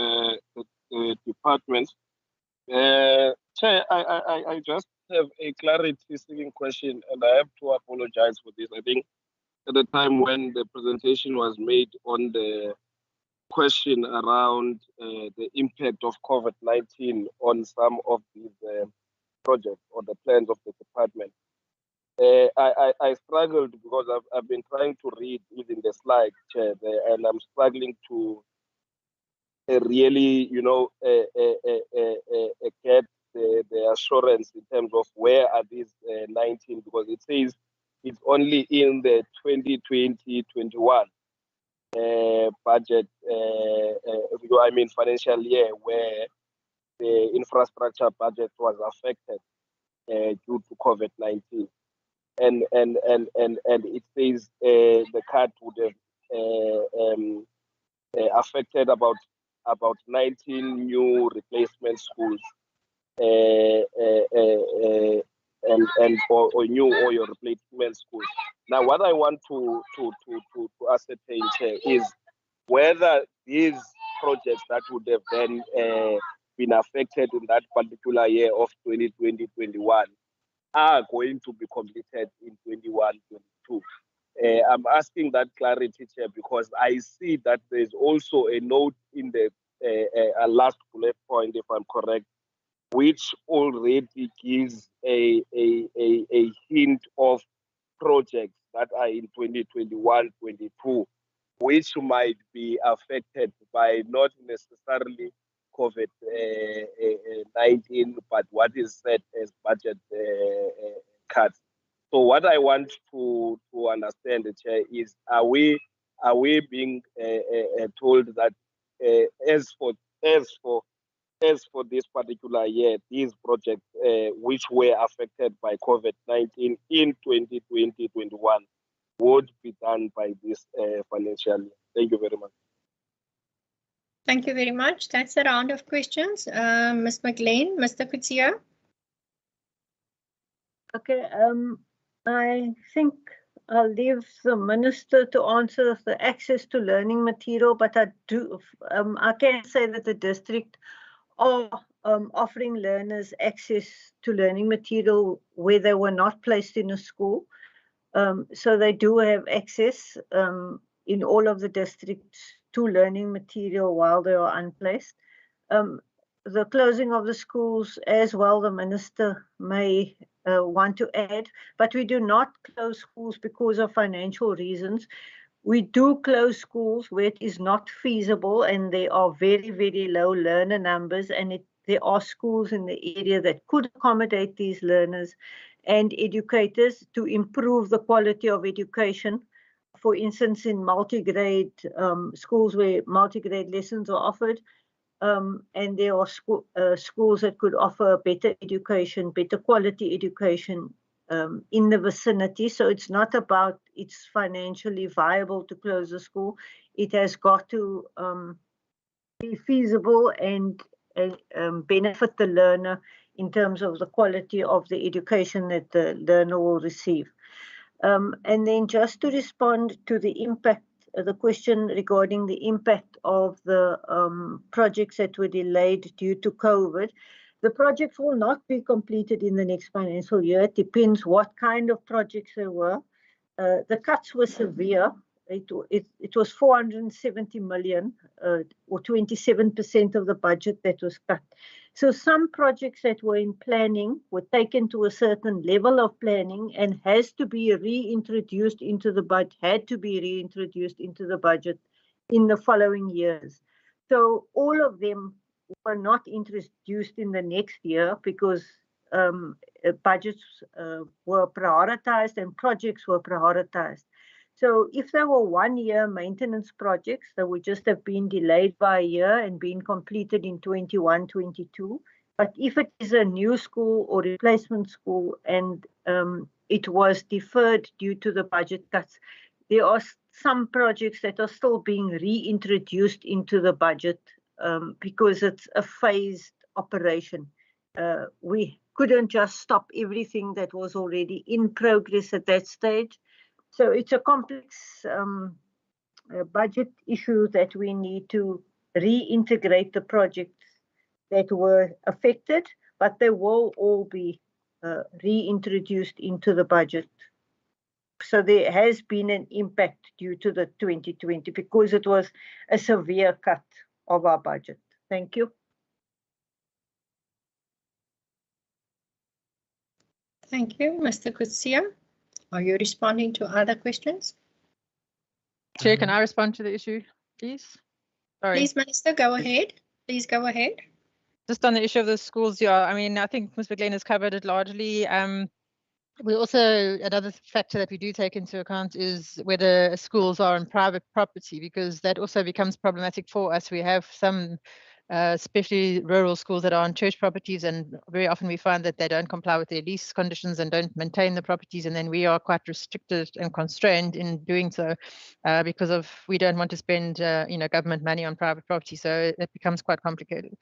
the department. Chair, I just have a clarity-seeking question, and I have to apologize for this. I think at the time when the presentation was made on the question around the impact of COVID-19 on some of these projects or the plans of the department, I struggled because I've been trying to read even the slide, Chair, and I'm struggling to really, get the assurance in terms of where are these 19, because it says it's only in the 2020-21 budget, financial year, where the infrastructure budget was affected due to COVID-19. And it says the cut would have affected about 19 new replacement schools, or new or your replacement schools. Now, what I want to ascertain here is whether these projects that would have then been affected in that particular year of 2020-21 are going to be completed in 21-22. I'm asking that clarity, Chair, because I see that there's also a note in the last bullet point, if I'm correct, which already gives a hint of projects that are in 2021-22, which might be affected by not necessarily COVID-19, but what is set as budget cuts. So what I want to understand, Chair, is are we being told that as for this particular year, these projects which were affected by COVID-19 in 2020-21 would be done by this financial year? Thank you very much. Thank you very much. That's a round of questions. Ms. McLean, Mr. Kutsia. Okay, I think I'll leave the minister to answer the access to learning material, but I can say that the district are offering learners access to learning material where they were not placed in a school. So they do have access in all of the districts to learning material while they are unplaced. The closing of the schools as well, the minister may want to add, but we do not close schools because of financial reasons. We do close schools where it is not feasible and there are very, very low learner numbers, and there are schools in the area that could accommodate these learners and educators to improve the quality of education. For instance, in multi-grade schools where multi-grade lessons are offered, and there are schools that could offer better education, better quality education in the vicinity. So it's not about it's financially viable to close a school. It has got to be feasible and benefit the learner in terms of the quality of the education that the learner will receive. And then just to respond to the impact, the question regarding the impact of the projects that were delayed due to COVID. The projects will not be completed in the next financial year. It depends what kind of projects there were. The cuts were severe it was 470 million, or 27% of the budget that was cut. So some projects that were in planning were taken to a certain level of planning and has to be reintroduced into the budget, had to be reintroduced into the budget in the following years. So all of them were not introduced in the next year because budgets were prioritized and projects were prioritized. So if there were 1-year maintenance projects, they would just have been delayed by a year and been completed in 21, 22. But if it is a new school or replacement school and it was deferred due to the budget cuts, there are some projects that are still being reintroduced into the budget because it's a phased operation. We couldn't just stop everything that was already in progress at that stage. So it's a complex budget issue that we need to reintegrate the projects that were affected, but they will all be reintroduced into the budget. So there has been an impact due to the 2020 because it was a severe cut of our budget. Thank you. Thank you, Mr. Kutsia. Are you responding to other questions? Chair, can I respond to the issue, please? Sorry. Please, Minister, go ahead. Please go ahead. Just on the issue of the schools, yeah, I mean, I think Ms. McLean has covered it largely. We also, another factor that we do take into account is whether schools are on private property, because that also becomes problematic for us. We have some, especially rural schools that are on church properties, and very often we find that they don't comply with their lease conditions and don't maintain the properties, and then we are quite restricted and constrained in doing so because of we don't want to spend government money on private property, so it becomes quite complicated.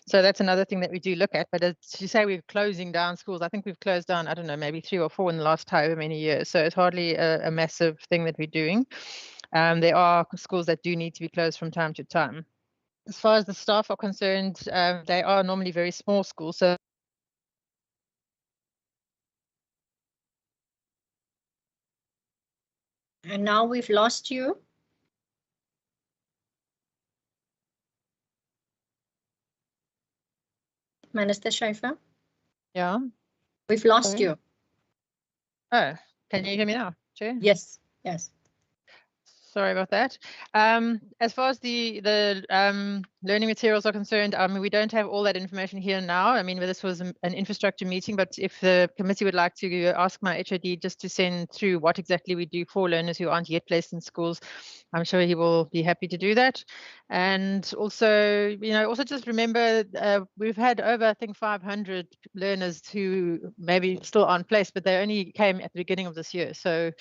So that's another thing that we do look at. But as you say, we're closing down schools. I think we've closed down, I don't know, maybe 3 or 4 in the last however many years. So it's hardly a massive thing that we're doing. There are schools that do need to be closed from time to time. As far as the staff are concerned, they are normally very small schools. So and now we've lost you. Minister Schaefer? Yeah. We've lost you. Oh, can you hear me now, Chair? Yes, yes. Sorry about that. As far as the learning materials are concerned, we don't have all that information here now. I mean, this was an infrastructure meeting, but if the committee would like to ask my HOD just to send through what exactly we do for learners who aren't yet placed in schools, I'm sure he will be happy to do that. And also, also just remember, we've had over, I think, 500 learners who maybe still aren't placed, but they only came at the beginning of this year. So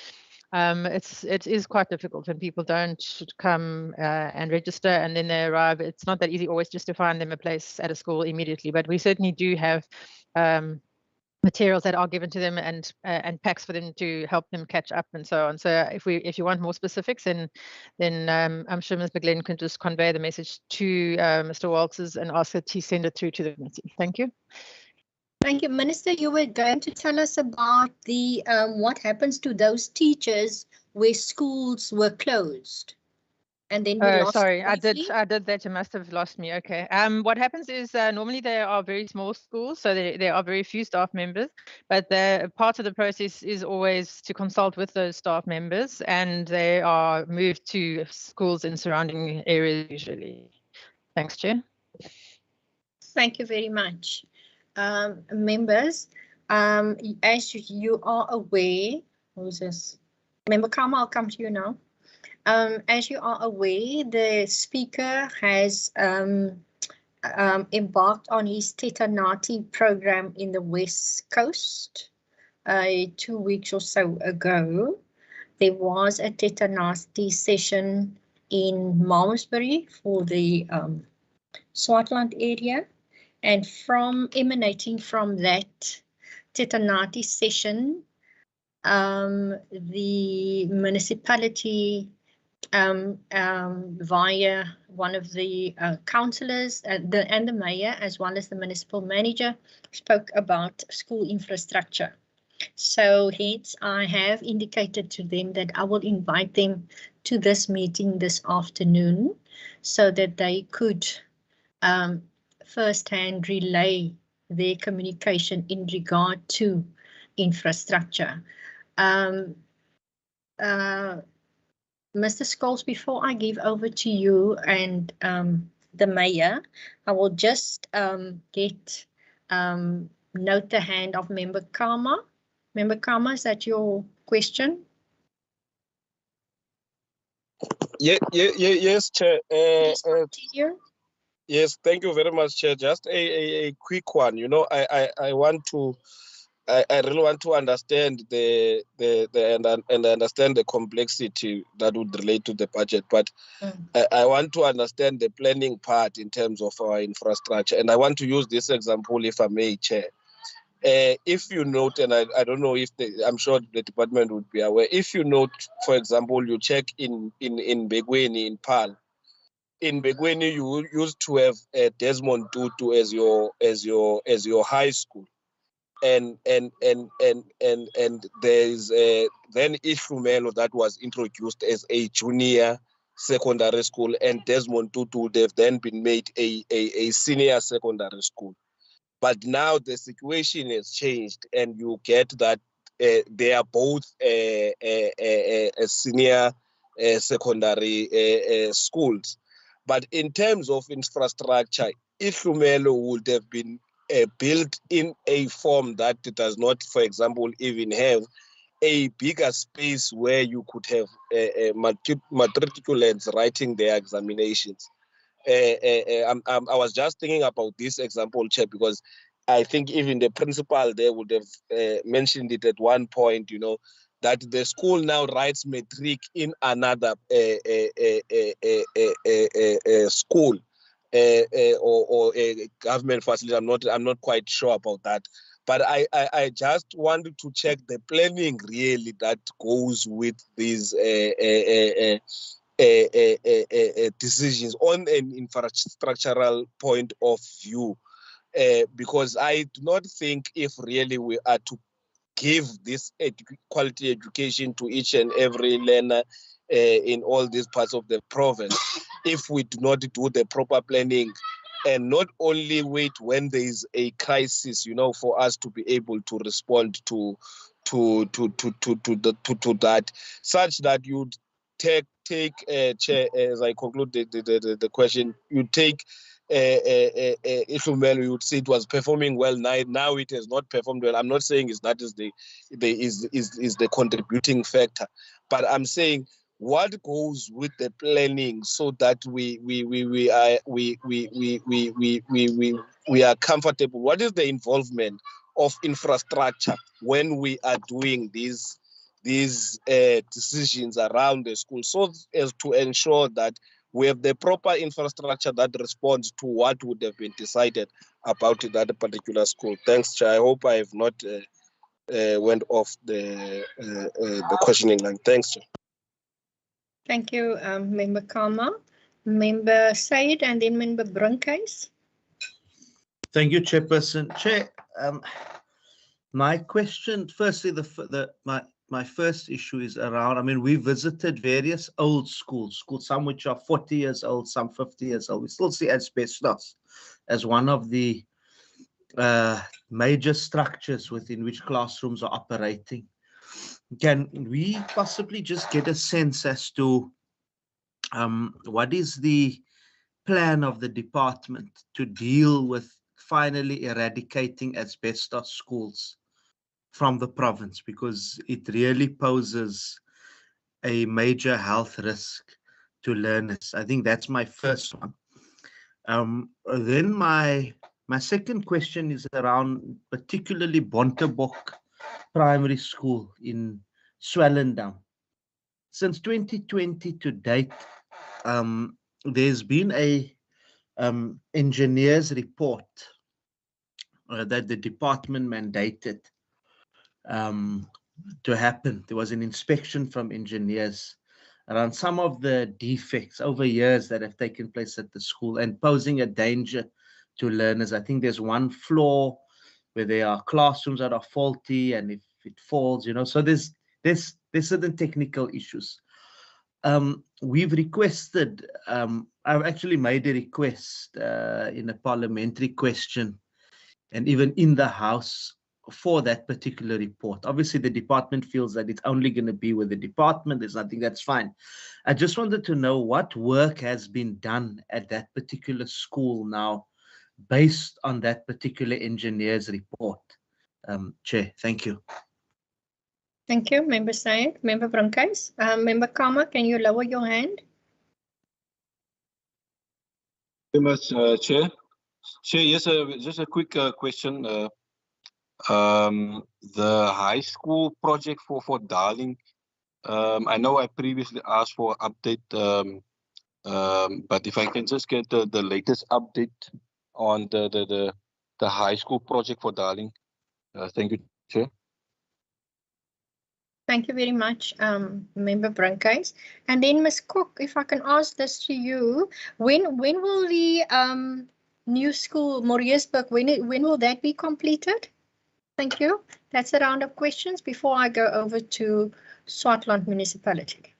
it is quite difficult when people don't come and register and then they arrive. It's not that easy always just to find them a place at a school immediately, but we certainly do have materials that are given to them and packs for them to help them catch up and so on. So if you want more specifics, then I'm sure Ms. McGlenn can just convey the message to Mr. Walters and ask that he send it through to the committee. Thank you. Thank you, Minister. You were going to tell us about the what happens to those teachers where schools were closed, and then we lost. Sorry, I did that. You must have lost me. Okay. What happens is normally there are very small schools, so there are very few staff members. But the part of the process is always to consult with those staff members, and they are moved to schools in surrounding areas usually. Thanks, Chair. Thank you very much. Members, as you are aware, who's this? Member Karma, I'll come to you now. As you are aware, the Speaker has embarked on his Tetanati program in the West Coast 2 weeks or so ago. There was a Tetanati session in Malmesbury for the Swartland area. And emanating from that Tetanati session, the municipality via one of the councillors and the mayor, as well as the municipal manager, spoke about school infrastructure. So hence I have indicated to them that I will invite them to this meeting this afternoon so that they could firsthand relay their communication in regard to infrastructure. Mr. Scholes, before I give over to you and the mayor, I will just note the hand of Member Karma. Member Karma, is that your question? Yes, Chair. Please continue. Yes, thank you very much, Chair. Just a quick one. You know, I really want to understand and understand the complexity that would relate to the budget, but I want to understand the planning part in terms of our infrastructure. And I want to use this example, if I may, Chair. If you note, and I don't know if I'm sure the department would be aware. If you note, for example, you check in Begweni in Pal. In Begweni, you used to have Desmond Tutu as your high school, and there is then Ishumelo that was introduced as a junior secondary school, and Desmond Tutu would have then been made a senior secondary school. But now the situation has changed, and you get that they are both senior secondary schools. But in terms of infrastructure, Ishumelo would have been built in a form that does not, for example, even have a bigger space where you could have matriculants writing their examinations. I was just thinking about this example, Chair, because I think even the principal there would have mentioned it at one point, you know, that the school now writes matric in another school or a government facility. I'm not quite sure about that. But I just wanted to check the planning really that goes with these decisions on an infrastructural point of view, because I do not think if really we are to give this quality education to each and every learner in all these parts of the province, if we do not do the proper planning and not only wait when there is a crisis, you know, for us to be able to respond to that, such that you take Chair, as I conclude the question, you take Ishumelo, you would say it was performing well. Now it has not performed well. I'm not saying that is the contributing factor, but I'm saying what goes with the planning so that we are comfortable. What is the involvement of infrastructure when we are doing these decisions around the school, so as to ensure that we have the proper infrastructure that responds to what would have been decided about that particular school. Thanks, Chair. I hope I have not went off the questioning line. Thanks, Chair. Thank you, Member Karma. Member Said and then Member Brunkhuis. Thank you, Chairperson. Chair, my question, firstly, my first issue is around, I mean, we visited various old schools, some which are 40 years old, some 50 years old. We still see asbestos as one of the major structures within which classrooms are operating. Can we possibly just get a sense as to what is the plan of the department to deal with finally eradicating asbestos schools from the province, because it really poses a major health risk to learners? I think that's my first one. Then my second question is around particularly Bontebok Primary School in Swellendam. Since 2020 to date, there's been a engineer's report that the department mandated to happen. There was an inspection from engineers around some of the defects over years that have taken place at the school and posing a danger to learners. I think there's one floor where there are classrooms that are faulty, and if it falls, you know. So there's certain technical issues. We've requested, I've actually made a request in a parliamentary question and even in the House for that particular report. Obviously, the department feels that it's only going to be with the department. There's nothing, that's fine. I just wanted to know what work has been done at that particular school now based on that particular engineer's report. Chair, thank you. Thank you, Member Syed. Member Brankhuis. Member Kama, can you lower your hand? Very much, Chair. Chair, yes, just a quick question. The high school project for Darling. I know I previously asked for an update, but if I can just get the latest update on the high school project for Darling. Thank you, Chair. Thank you very much, Member Brankhuis. And then Ms. Cook, if I can ask this to you, when will the new school, Mariesburg, when will that be completed? Thank you. That's a round of questions before I go over to Swartland Municipality.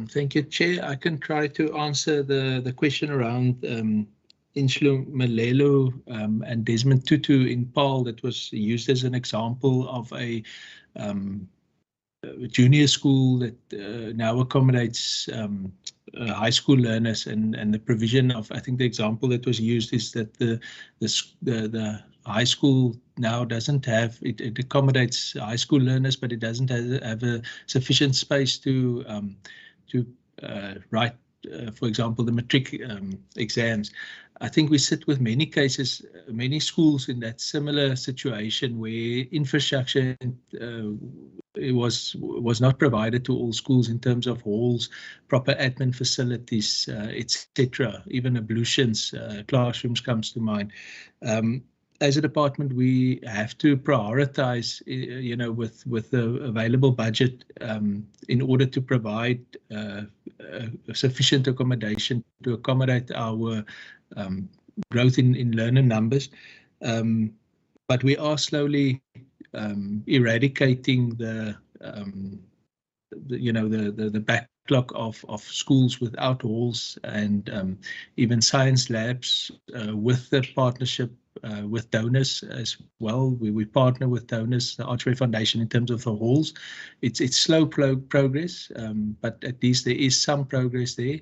Thank you, Chair. I can try to answer the question around Inshlu Malelo and Desmond Tutu in Paarl that was used as an example of a junior school that now accommodates high school learners, and the provision of, I think the example that was used is that the high school now doesn't have, it accommodates high school learners, but it doesn't have a sufficient space to write, for example, the matric exams. I think we sit with many cases, many schools in that similar situation where infrastructure was not provided to all schools in terms of halls, proper admin facilities, etc. Even ablutions, classrooms comes to mind. As a department, we have to prioritize, you know, with the available budget in order to provide sufficient accommodation to accommodate our growth in learner numbers. But we are slowly eradicating the backlog of schools without halls, and even science labs with the partnership with donors as well. We partner with donors, the Archway Foundation, in terms of the halls. It's slow progress, but at least there is some progress there.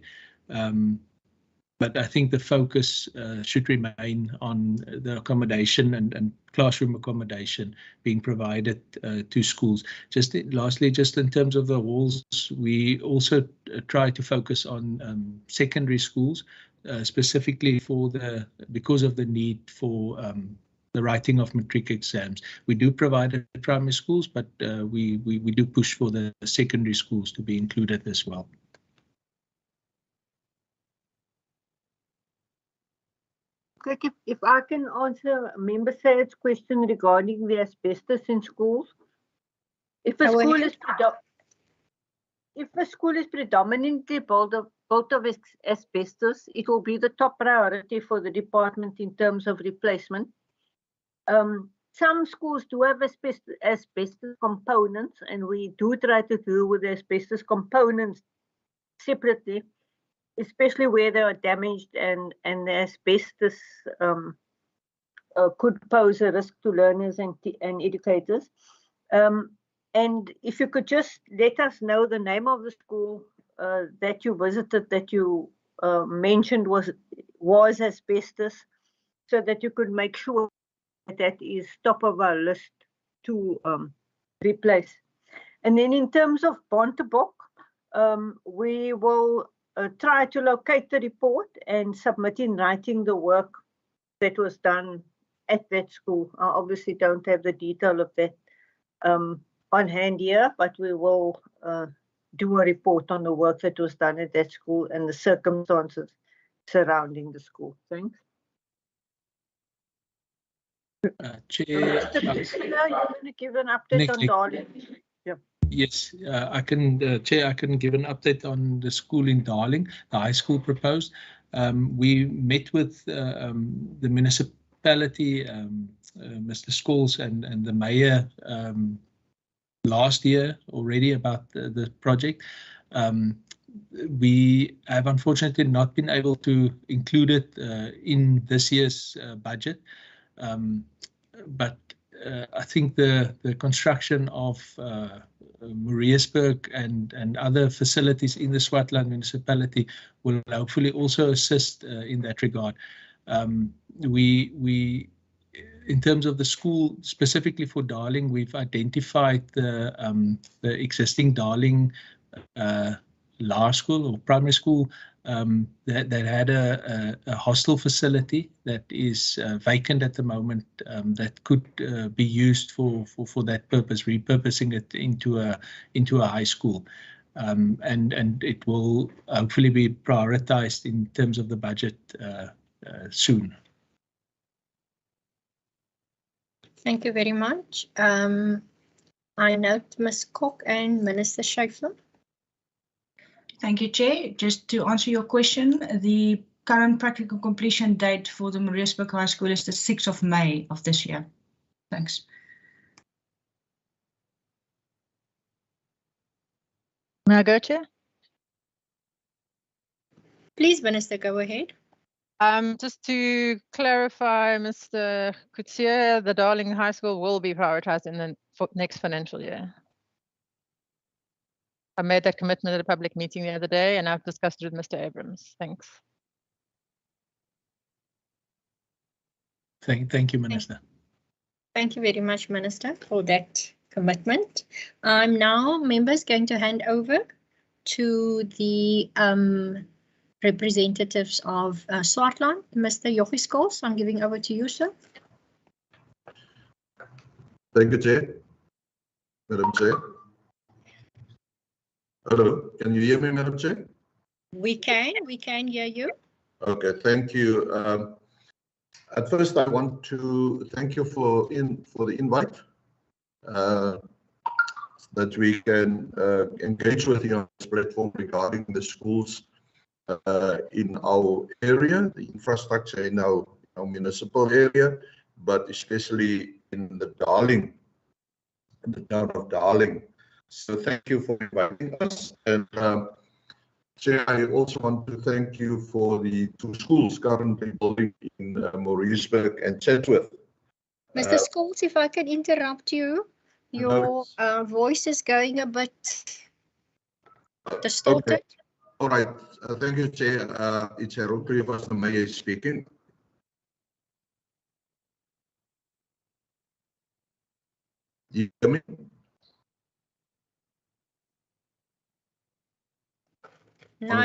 But I think the focus should remain on the accommodation and classroom accommodation being provided to schools. Just lastly, just in terms of the halls, we also try to focus on secondary schools, specifically because of the need for the writing of matric exams. We do provide it at primary schools, but we do push for the secondary schools to be included as well. If I can answer Member Sayed's question regarding the asbestos in schools. If a school is predominantly built of asbestos, it will be the top priority for the department in terms of replacement. Some schools do have asbestos components, and we do try to deal with the asbestos components separately, especially where they are damaged and the asbestos could pose a risk to learners and educators. And if you could just let us know the name of the school that you visited, that you mentioned was asbestos, so that you could make sure that is top of our list to replace. And then in terms of Bontebok, we will try to locate the report and submit in writing the work that was done at that school. I obviously don't have the detail of that on hand here, but we will do a report on the work that was done at that school and the circumstances surrounding the school. Thanks. Chair, Mr. Priscilla, you want to give an update on Darling? Yeah. Yes, I can, Chair, I can give an update on the school in Darling, the high school proposed. We met with the municipality, Mr. Scholes and the mayor last year already about the project. We have unfortunately not been able to include it in this year's budget, but I think the construction of Mariesburg and other facilities in the Swartland municipality will hopefully also assist in that regard. We in terms of the school, specifically for Darling, we've identified the existing Darling Law School or primary school that had a hostel facility that is vacant at the moment, that could be used for that purpose, repurposing it into a high school, and it will hopefully be prioritized in terms of the budget soon. Thank you very much. I note Ms. Kok and Minister Schaefer. Thank you, Chair. Just to answer your question, the current practical completion date for the Mariesburg High School is the 6th of May of this year. Thanks. May I go, Chair? Please, Minister, go ahead. Just to clarify, Mr. Coetzee, the Darling High School will be prioritized in the next financial year. I made that commitment at a public meeting the other day, and I've discussed it with Mr. Abrams. Thanks. Thank you, Minister. Thank you very much, Minister, for that commitment. I'm now, members, going to hand over to the representatives of Swartland. Mr. Jochie Scholes, I'm giving over to you, sir. Thank you, Chair. Madam Chair. Hello, can you hear me, Madam Chair? We can hear you. Okay, thank you. At first, I want to thank you for the invite, that we can engage with you on this platform regarding the schools in our area, the infrastructure in our municipal area, but especially in the town of Darling. So thank you for inviting us. And Chair, I also want to thank you for the two schools currently building in Mariesburg and Chatsworth. Mr. Scholes, if I can interrupt you, your voice is going a bit distorted. Okay. All right. Thank you, Chair. It's Harold Krivas, the Mayor speaking. You hear me? Now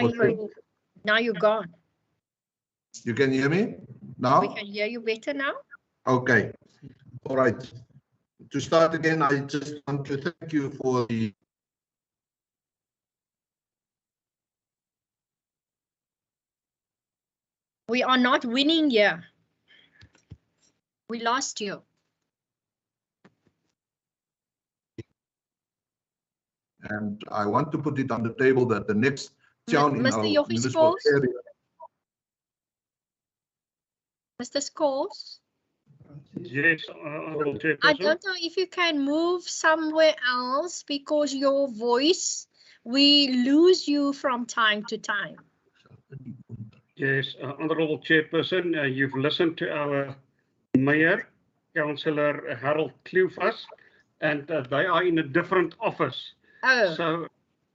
you're gone. You can hear me now? We can hear you better now. Okay. All right. To start again, I just want to thank you for the We are not winning here. We lost you. And I want to put it on the table that the next town in our municipal area. Mr. Scholes? Yes, I don't know if you can move somewhere else because your voice, we lose you from time to time. Yes, Honourable Chairperson, you've listened to our Mayor, Councillor Harold Klufas, and they are in a different office. Oh. So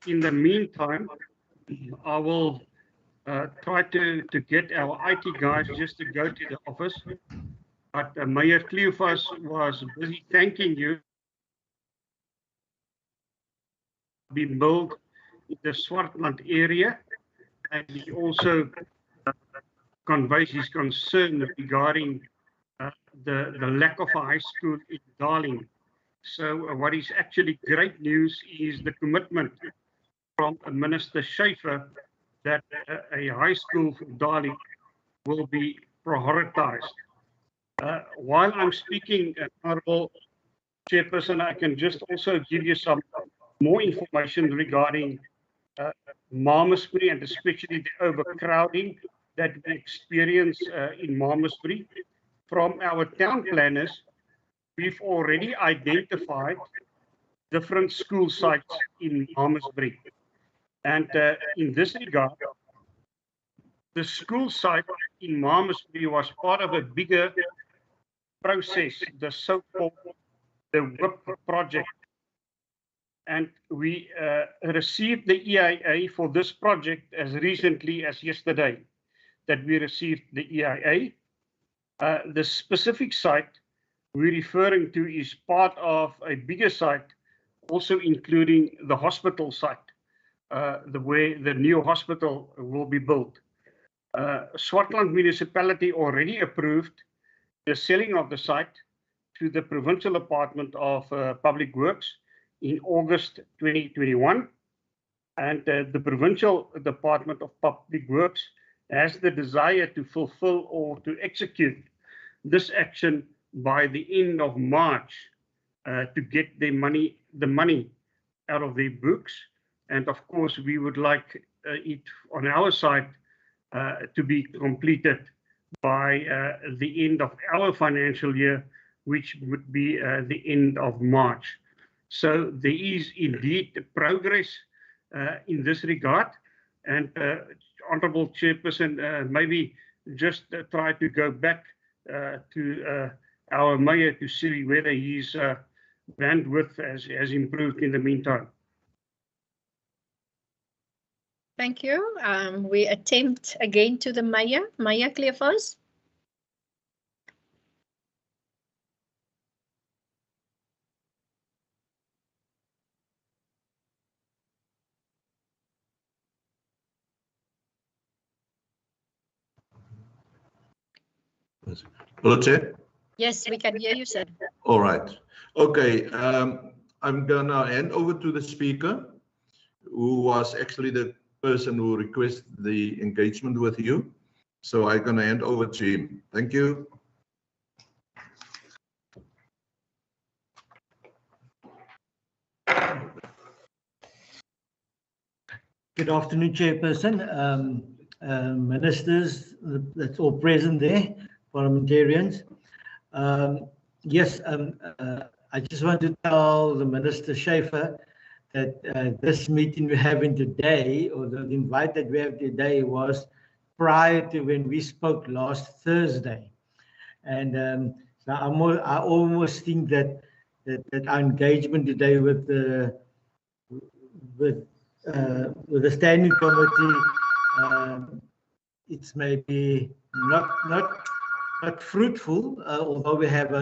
in the meantime, I will try to get our IT guys just to go to the office. But Mayor Klufas was busy thanking you. Been built in the Swartland area, and he also conveys his concern regarding the lack of a high school in Darling. So what is actually great news is the commitment from Minister Schaefer that a high school for Darling will be prioritized. While I'm speaking, Honourable Chairperson, I can just also give you some more information regarding Malmesbury and especially the overcrowding that we experience in Malmesbury. From our town planners, we've already identified different school sites in Malmesbury. And in this regard, the school site in Malmesbury was part of a bigger process, the so-called the WHIP project. And we received the EIA for this project as recently as yesterday, that we received the EIA. The specific site we're referring to is part of a bigger site, also including the hospital site, the way the new hospital will be built. Swartland municipality already approved the selling of the site to the Provincial Department of Public Works in August 2021. And the Provincial Department of Public Works has the desire to fulfill or to execute this action by the end of March to get the money out of their books. And of course, we would like it on our side to be completed by the end of our financial year, which would be the end of March. So there is indeed progress in this regard. And Honourable Chairperson, maybe just try to go back to our mayor to see whether his bandwidth has improved in the meantime. Thank you. We attempt again to the mayor. Mayor Cleophas. Hello, Chair. Yes, we can hear you, sir. All right. Okay. I'm going to hand over to the speaker, who was actually the person who requested the engagement with you. So I'm going to hand over to him. Thank you. Good afternoon, Chairperson, ministers, that's all present there, parliamentarians. Yes, I just want to tell the Minister Schaefer that this meeting we're having today, or the invite that we have today, was prior to when we spoke last Thursday. And so I almost think that our engagement today with the standing committee, it's maybe not fruitful, although we have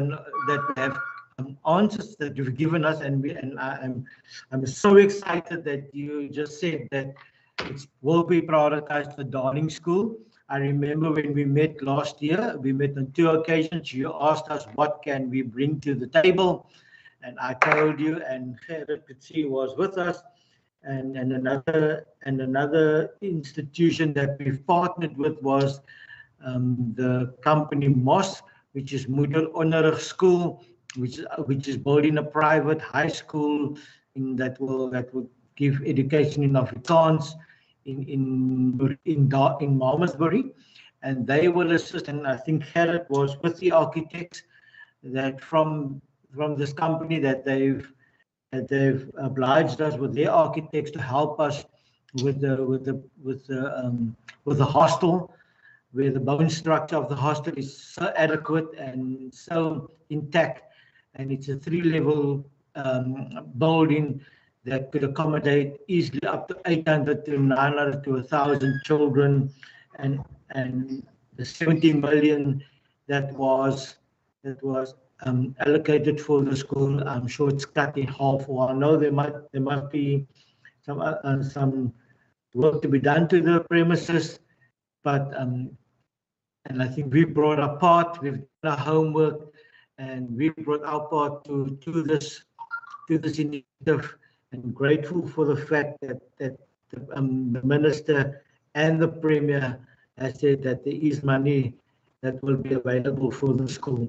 answers that you've given us, and I'm so excited that you just said that it will be prioritized for Darling School. I remember when we met last year, we met on 2 occasions. You asked us what can we bring to the table, and I told you, and Gerrit Kutsie was with us, and another institution that we've partnered with was the company MOS, which is Moeder Onderrig School, which is building a private high school that will give education in Afrikaans in Malmesbury, and they will assist. And I think Gerrit was with the architects that from this company that they've obliged us with their architects to help us with the hostel, where the bone structure of the hostel is so adequate and so intact, and it's a 3-level building that could accommodate easily up to 800 to 900 to 1,000 children, and the 70 million that was allocated for the school, I'm sure it's cut in half. Or I know there must be some work to be done to the premises, but and I think we brought our part, we've done our homework, and we brought our part to this initiative, and grateful for the fact that the minister and the premier has said that there is money that will be available for the school.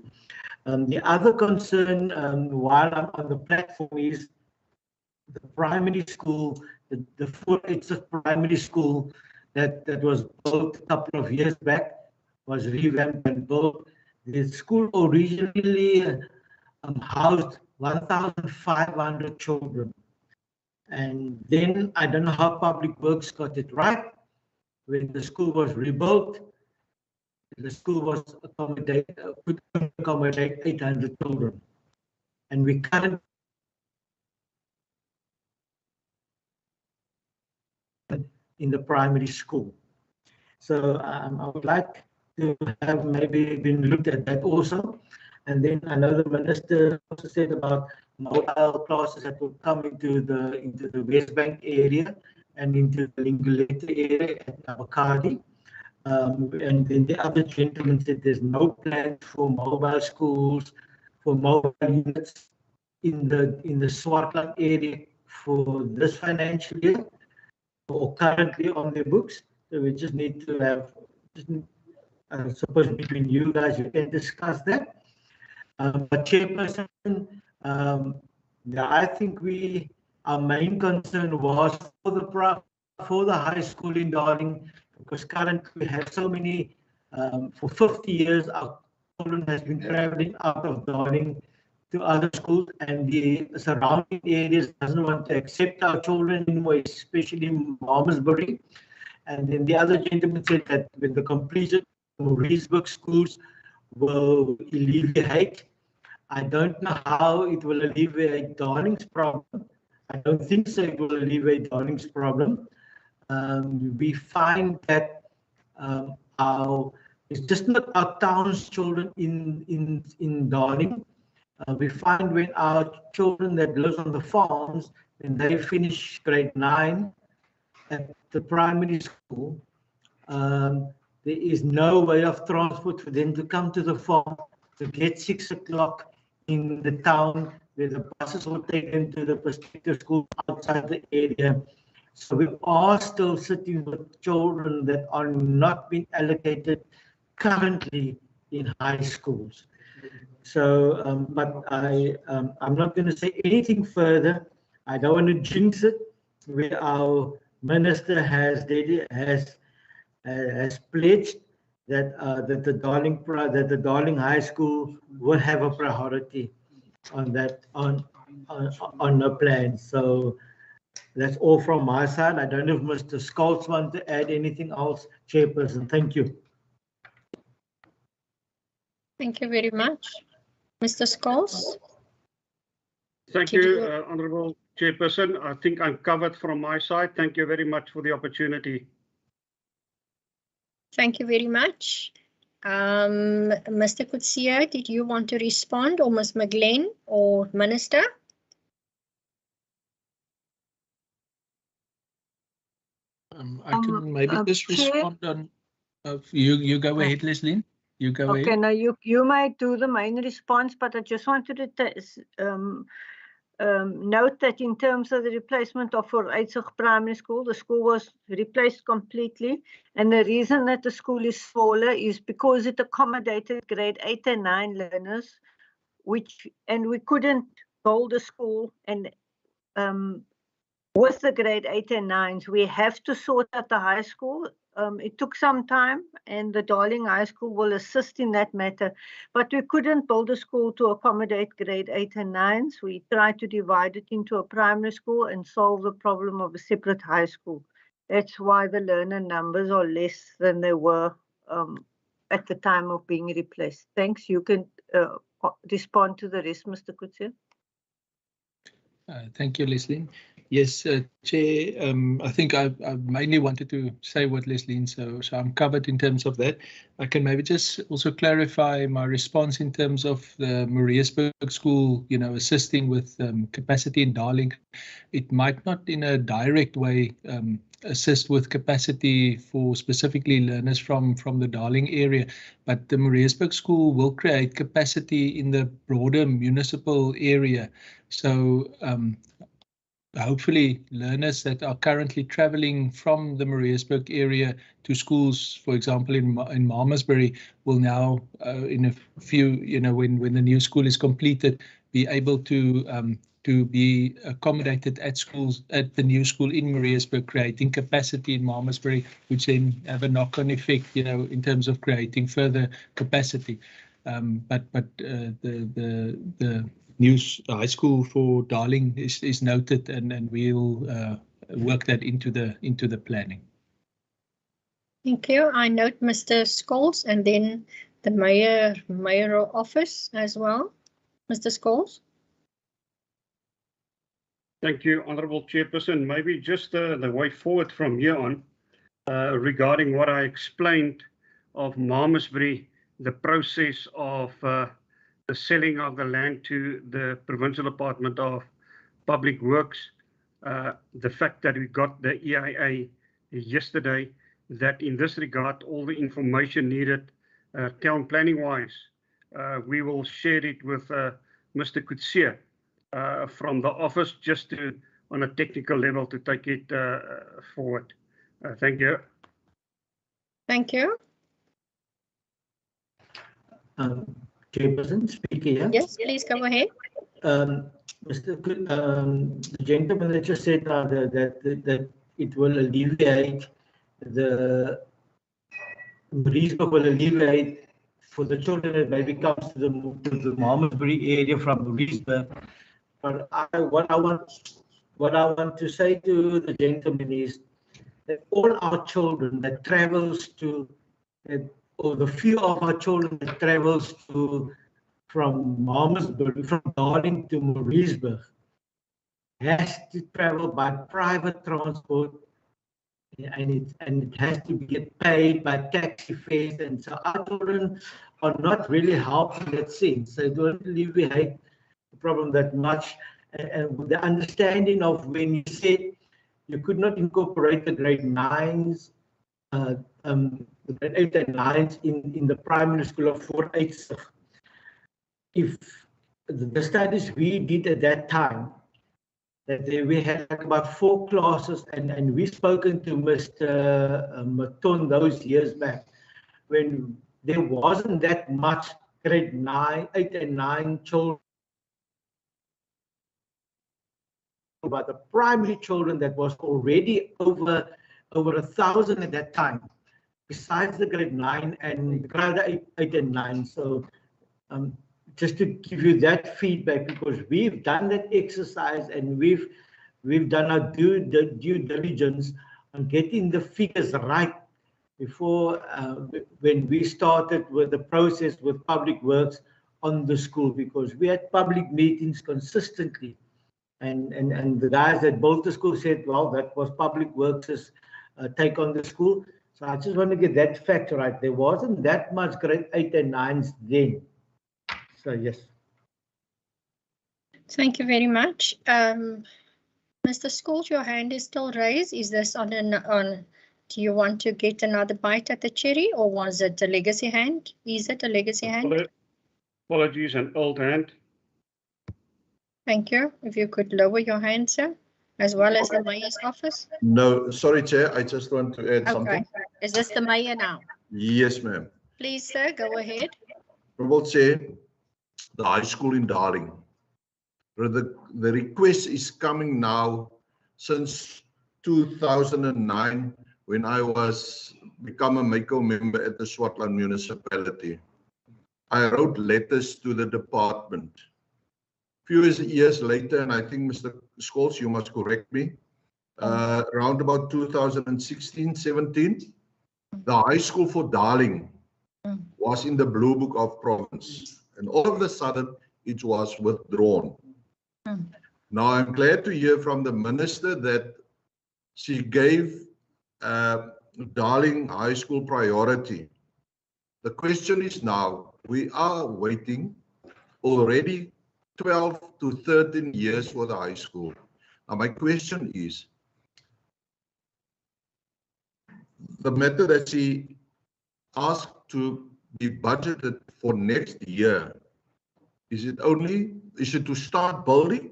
The other concern while I'm on the platform is the primary school, the 4 primary school that was built a couple of years back, was revamped and built. The school originally housed 1,500 children. And then I don't know how Public Works got it right. When the school was rebuilt, the school was could accommodate 800 children. And we currently in the primary school. So I would like to have maybe been looked at that also. And then I know the minister also said about mobile classes that will come into the West Bank area and into the Lingolete area at Abakadi. And then the other gentleman said there's no plans for mobile schools, for mobile units in the Swartland area for this financial year or currently on their books. So we just need to have, I suppose between you guys, you can discuss that. But Chairperson, yeah, I think our main concern was for the high school in Darling, because currently we have so many, for 50 years, our children has been traveling out of Darling to other schools, and the surrounding areas doesn't want to accept our children anymore, especially in Malmesbury. And then the other gentleman said that when the completion of Mauriceburg schools will alleviate. I don't know how it will alleviate Darling's problem. I don't think so it will alleviate Darling's problem. We find that it's just not our town's children in Darling. We find when our children that live on the farms, when they finish grade 9 at the primary school, there is no way of transport for them to come to the farm to get 6 o'clock in the town where the buses will take them to the prospective school outside the area. So we are still sitting with children that are not being allocated currently in high schools. So, but I'm not going to say anything further. I don't want to jinx it. Where our minister has pledged that the Darling High School will have a priority on that on the plan. So that's all from my side. I don't know if Mr. Scholz wants to add anything else, Chairperson. Thank you. Thank you very much. Mr. Scholz. Thank you, Honourable Chairperson. I think I'm covered from my side. Thank you very much for the opportunity. Thank you very much. Mr. Kutsia, did you want to respond, or Ms. McGlenn or Minister? I can maybe just respond on. You go ahead, Leslie. You go ahead. Okay, now you might do the main response, but I just wanted to note that in terms of the replacement of Vooruitzicht Primary School, the school was replaced completely. And the reason that the school is smaller is because it accommodated grade 8 and 9 learners, and we couldn't build a school and with the grade 8 and 9s, we have to sort out the high school. It took some time, and the Darling High School will assist in that matter. But we couldn't build a school to accommodate grade 8 and 9s. We tried to divide it into a primary school and solve the problem of a separate high school. That's why the learner numbers are less than they were at the time of being replaced. Thanks. You can respond to the rest, Mr. Kutsia. Thank you, Leslie. Yes, Chair, I think I mainly wanted to say what Leslie, so I'm covered in terms of that. I can maybe just also clarify my response in terms of the Mariasburg School, assisting with capacity in Darling. It might not in a direct way assist with capacity for specifically learners from the Darling area, but the Mariasburg School will create capacity in the broader municipal area. So hopefully learners that are currently traveling from the Mariasburg area to schools, for example, in Malmesbury, will now, in a few, when the new school is completed, be able to to be accommodated at schools, at the new school in Mariatsburg, creating capacity in Malmesbury, which then have a knock-on effect, you know, in terms of creating further capacity. But the new high school for Darling is noted, and we'll work that into the planning. Thank you. I note Mr. Scholes and then the mayoral office as well. Mr. Scholes. Thank you, Honourable Chairperson. Maybe just the way forward from here on, regarding what I explained of Malmesbury, the process of the selling of the land to the Provincial Department of Public Works, the fact that we got the EIA yesterday, that in this regard, all the information needed town planning wise, we will share it with Mr. Coetzee from the office, just to, on a technical level, to take it forward. Thank you. Thank you. Chairperson, speaker here. Yes, please go ahead. The gentleman that just said that it will alleviate the Mariatsburg will alleviate for the children that maybe comes to the Malmesbury area from Mariatsburg. But what I want to say to the gentleman is that all our children that travels to, or the few of our children that travels to from Malmesbury, from Darling to Mariatsburg, has to travel by private transport, and it has to get paid by taxi fares, and so our children are not really helped in that sense. So don't alleviate the problem that much, and with the understanding of when you said you could not incorporate the grade 9s, the grade 8 and 9s in the primary school of Fort Eidsig. If the studies we did at that time, that we had about 4 classes, and we've spoken to Mr. Maton those years back, when there wasn't that much grade 9, 8 and 9 children, but the primary children that was already over 1,000 at that time, besides the grade 9 and grade 8 and 9. So just to give you that feedback, because we've done that exercise and we've done our due diligence on getting the figures right before when we started with the process with Public Works on the school, because we had public meetings consistently, and the guys that built the school said, well, that was Public Works' take on the school. So I just want to get that fact right. There wasn't that much grade 8 and 9s then. So yes. Thank you very much. Mr. Scholes, your hand is still raised. Is this on do you want to get another bite at the cherry, or was it a legacy hand? Is it a legacy hand? Apologies, an old hand. Thank you. If you could lower your hand, sir, as well as the mayor's office. No, sorry, Chair. I just want to add something. Is this the mayor now? Yes, ma'am. Please, sir, go ahead. Honourable Chair, the high school in Darling. The request is coming now since 2009, when I become a MACO member at the Swartland municipality. I wrote letters to the department. Few years later, and I think Mr. Scholes, you must correct me, around about 2016-17, the high school for Darling was in the Blue Book of Province, and all of a sudden it was withdrawn. Now I'm glad to hear from the minister that she gave Darling High School priority. The question is now, we are waiting already 12 to 13 years for the high school. Now my question is, the matter that she asked to be budgeted for next year, is it to start building,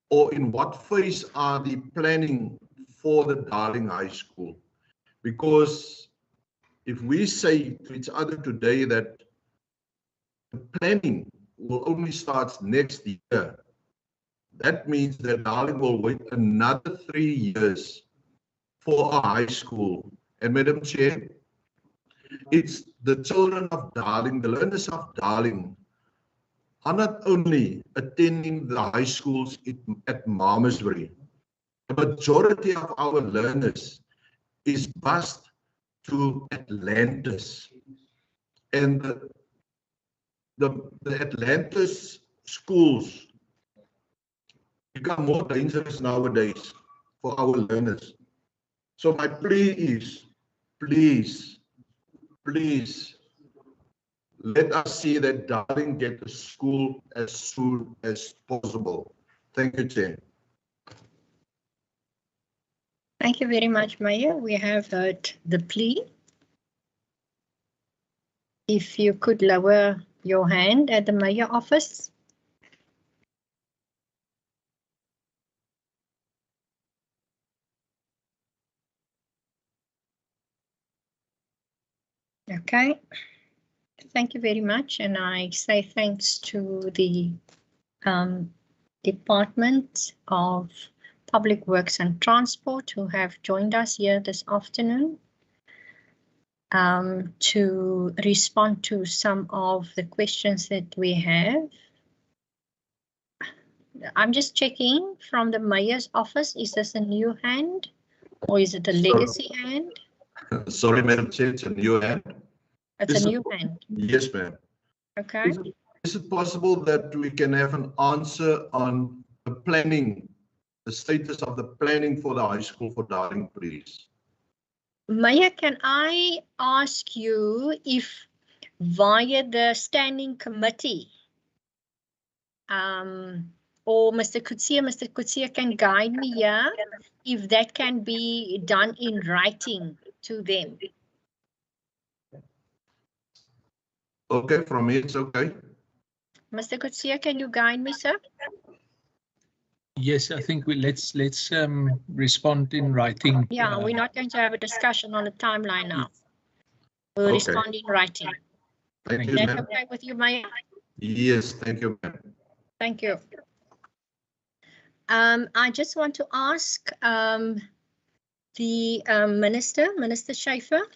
or in what phase are the planning for the Darling High School? Because if we say to each other today that the planning will only start next year, that means that Darling will wait another 3 years for a high school. And Madam Chair, it's the children of Darling, the learners of Darling, are not only attending the high schools at Malmesbury. The majority of our learners is bused to Atlantis. And the Atlantis schools become more dangerous nowadays for our learners. So my plea is, please, let us see that Darling get to school as soon as possible. Thank you, Chair. Thank you very much, Mayor. We have heard the plea. If you could lower your hand at the Mayor office. Okay. Thank you very much, and I say thanks to the Department of Public Works and Transport who have joined us here this afternoon to respond to some of the questions that we have. I'm just checking from the Mayor's office, is this a new hand or is it a legacy hand? Sorry, Madam Chair, it's a new hand. It's a new hand. Yes, ma'am. Okay. Is it possible that we can have an answer on the planning, the status of the planning for the high school for Darling, please? Mayor, can I ask you if via the standing committee or Mr. Kutsia can guide me here if that can be done in writing to them? Okay, from me it's okay. Mr. Kutsia, can you guide me, sir? Yes, I think let's respond in writing. Yeah, we're not going to have a discussion on the timeline now. We'll respond in writing. Thank you, Is that ma'am. okay with you, Maya? Yes, thank you, ma'am. Thank you. I just want to ask the Minister Schaefer,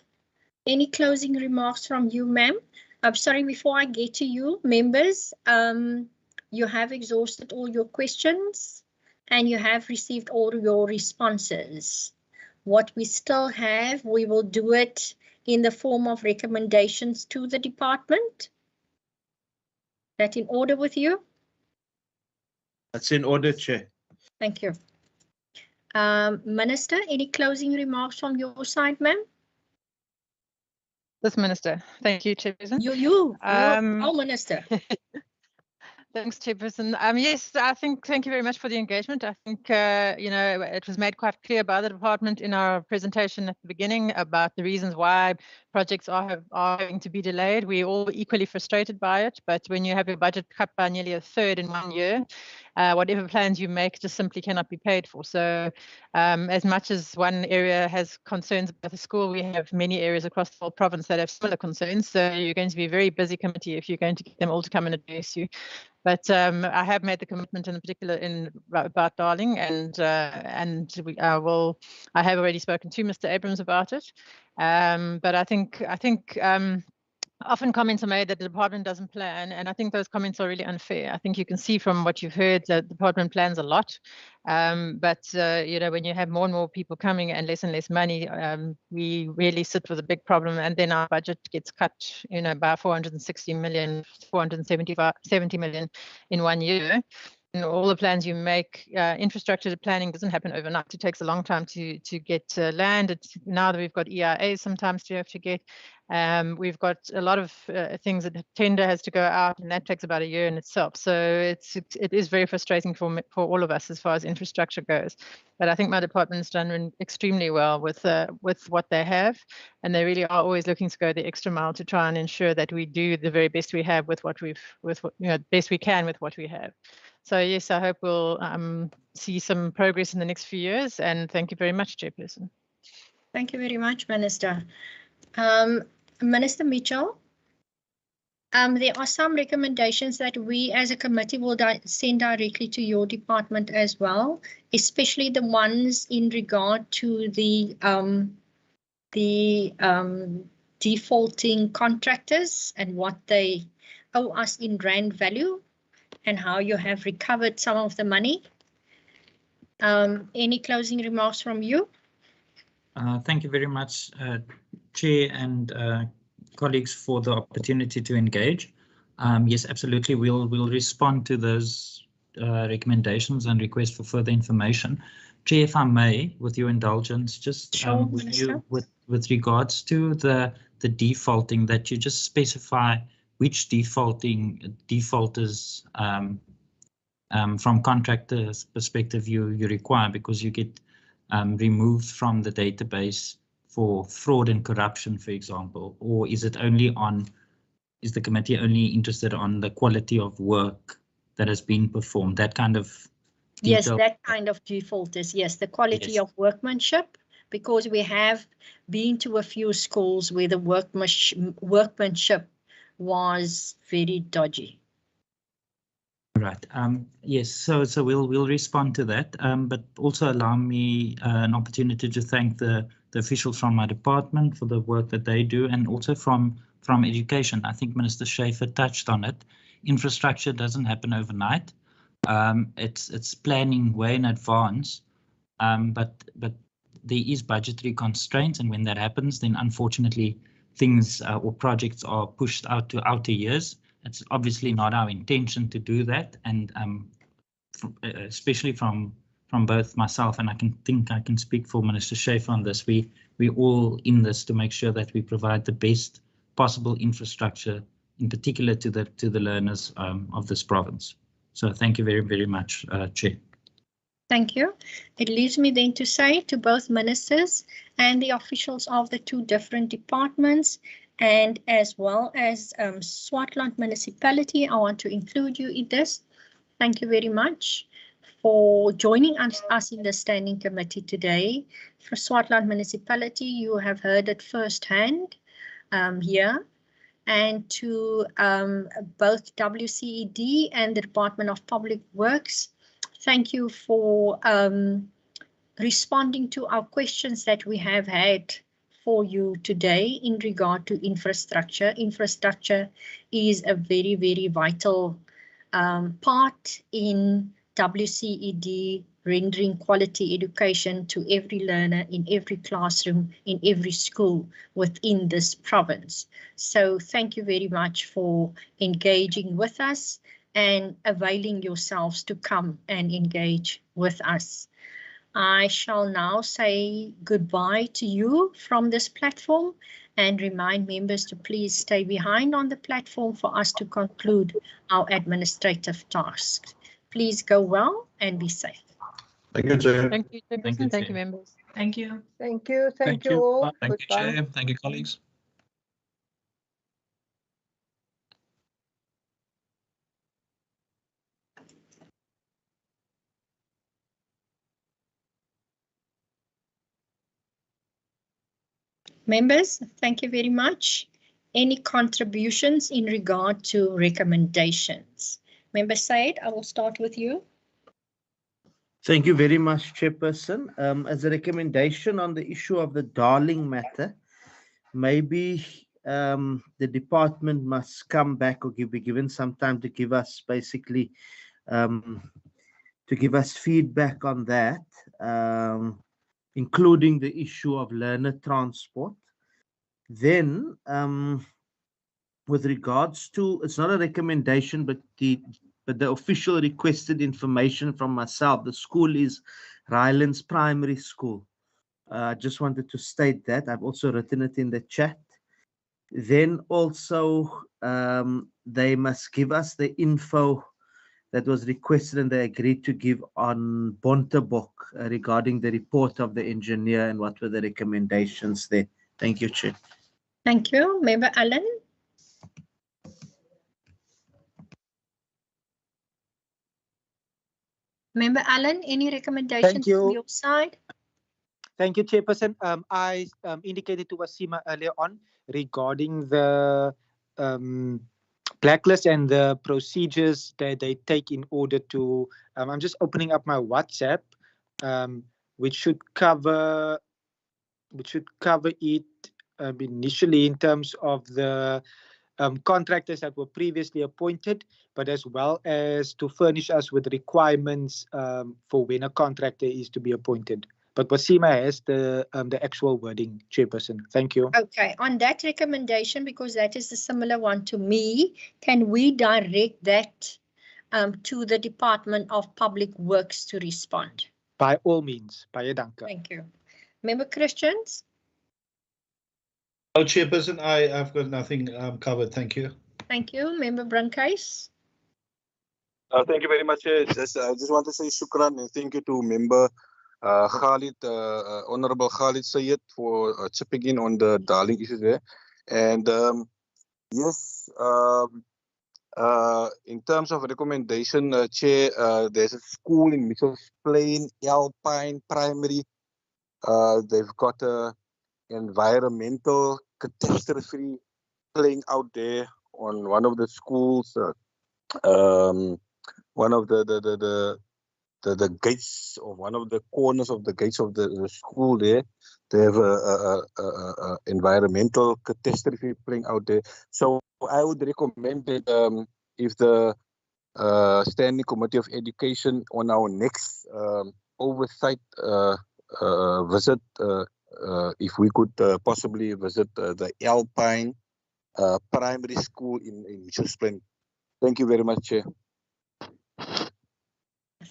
any closing remarks from you, ma'am? I'm sorry, before I get to you, members, you have exhausted all your questions and you have received all your responses. What we still have, we will do it in the form of recommendations to the department. That in order with you? That's in order, Chair. Thank you. Minister, any closing remarks from your side, ma'am? This Minister. Thank you, Chairperson. Oh, Minister. Thanks, Chairperson. Yes, thank you very much for the engagement. I think, you know, it was made quite clear by the department in our presentation at the beginning about the reasons why projects are having to be delayed. We're all equally frustrated by it, but when you have your budget cut by nearly a third in 1 year, whatever plans you make just simply cannot be paid for. So as much as one area has concerns about the school, we have many areas across the whole province that have similar concerns. So you're going to be a very busy committee if you're going to get them all to come and address you. But I have made the commitment in particular about Darling, and I have already spoken to Mr. Abrams about it. But I think often comments are made that the department doesn't plan, and I think those comments are really unfair. I think you can see from what you've heard that the department plans a lot, but you know, when you have more and more people coming and less money, we really sit with a big problem, and then our budget gets cut, you know, by 470 million in 1 year. And all the plans you make, infrastructure planning doesn't happen overnight. It takes a long time to get land. Now that we've got EIAs, sometimes you have to get. We've got a lot of things that the tender has to go out, and that takes about a year in itself. So it is very frustrating for all of us as far as infrastructure goes. But I think my department's done extremely well with what they have, and they really are always looking to go the extra mile to try and ensure that we do the very best we have with what best we can with what we have. So yes, I hope we'll see some progress in the next few years, and thank you very much, Chairperson. Thank you very much, Minister. Minister Mitchell, There are some recommendations that we as a committee will send directly to your department as well, especially the ones in regard to the defaulting contractors and what they owe us in rand value and how you have recovered some of the money. Any closing remarks from you? Thank you very much, Chair and colleagues, for the opportunity to engage. Yes, absolutely. We'll respond to those recommendations and request for further information. Chair, if I may, with your indulgence, just Sure, with regards to the defaulting, that you just specify which defaulters from contractors' perspective you require, because you get removed from the database for fraud and corruption, for example, or is it only on? Is the committee only interested on the quality of work that has been performed? That kind of detail? Yes, that kind of defaulters. Yes, the quality of workmanship, because we have been to a few schools where the workmanship was very dodgy. Right. Yes. So we'll respond to that. But also allow me an opportunity to thank the officials from my department for the work that they do, and also from education. I think Minister Schaefer touched on it. Infrastructure doesn't happen overnight. It's planning way in advance. But there is budgetary constraints, and when that happens, then unfortunately things or projects are pushed out to outer years. It's obviously not our intention to do that, and especially from both myself and I can speak for Minister Schaefer on this. We all in this to make sure that we provide the best possible infrastructure, in particular to the learners of this province. So thank you very, very much, Chair. Thank you. It leaves me then to say to both ministers and the officials of the two different departments, and as well as Swartland Municipality, I want to include you in this. Thank you very much for joining us in the standing committee today. For Swartland Municipality, you have heard it firsthand here. And to both WCED and the Department of Public Works, thank you for responding to our questions that we have had for you today in regard to infrastructure. Infrastructure is a very, very vital part in WCED rendering quality education to every learner in every classroom, in every school within this province. So thank you very much for engaging with us and availing yourselves to come and engage with us. I shall now say goodbye to you from this platform and remind members to please stay behind on the platform for us to conclude our administrative tasks. Please go well and be safe. Thank you, Chair. Thank you, Chairperson. Thank you, members. Thank you. Thank you. Thank you all. Thank you, Chair. Thank you, colleagues. Members, thank you very much. Any contributions in regard to recommendations? Member Said, I will start with you. Thank you very much, Chairperson. As a recommendation on the issue of the Darling matter, maybe the department must come back or be given some time to give us basically to give us feedback on that, including the issue of learner transport. Then, with regards to, it's not a recommendation, but the official requested information from myself, the school is Rylands Primary School. I just wanted to state that. I've also written it in the chat. Then also, they must give us the info that was requested and they agreed to give on Bontebok regarding the report of the engineer and what were the recommendations there. Thank you, Chair. Thank you. Member Allen. Member Allen, any recommendations from your side? Thank you, Chairperson. I indicated to Wasima earlier on regarding the blacklist and the procedures that they take in order to, I'm just opening up my WhatsApp, which should cover it initially in terms of the contractors that were previously appointed, but as well as to furnish us with requirements for when a contractor is to be appointed. But Wasima has the actual wording, Chairperson. Thank you. Okay, on that recommendation, because that is a similar one to me, can we direct that to the Department of Public Works to respond? By all means, baie dankie. Thank you. Member Christians? Oh, Chairperson, I've got nothing covered. Thank you. Thank you. Member Bruncase? Thank you very much. I just want to say shukran and thank you to member Khalid, Honorable Khalid Sayed for chipping in on the Darling issues there. And yes, in terms of recommendation, Chair, there's a school in Mitchell's Plain, Alpine Primary. They've got a environmental catastrophe playing out there on one of the schools. One of the gates, or one of the corners of the gates of the school there, they have a environmental catastrophe playing out there. So I would recommend that if the Standing Committee of Education on our next oversight visit, if we could possibly visit the Alpine Primary School in Mitchell's Plain. Thank you very much, Chair.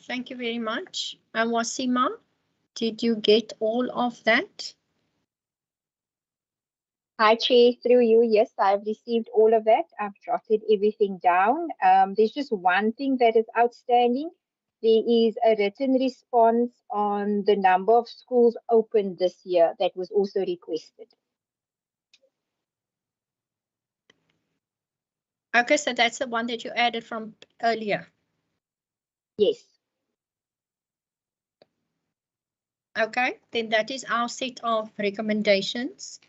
Thank you very much. And Wasima, did you get all of that? Hi, Chair, through you. Yes, I've received all of that. I've jotted everything down. There's just one thing that is outstanding. There is a written response on the number of schools open this year that was also requested. Okay, so that's the one that you added from earlier. Yes. Okay, then that is our set of recommendations.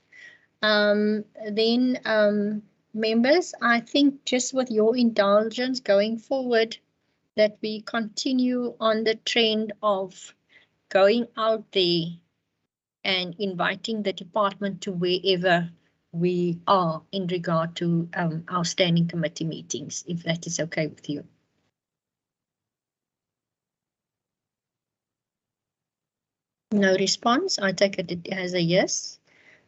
Members, I think just with your indulgence going forward, that we continue on the trend of going out there and inviting the department to wherever we are in regard to our standing committee meetings, if that is okay with you. No response. I take it as a yes.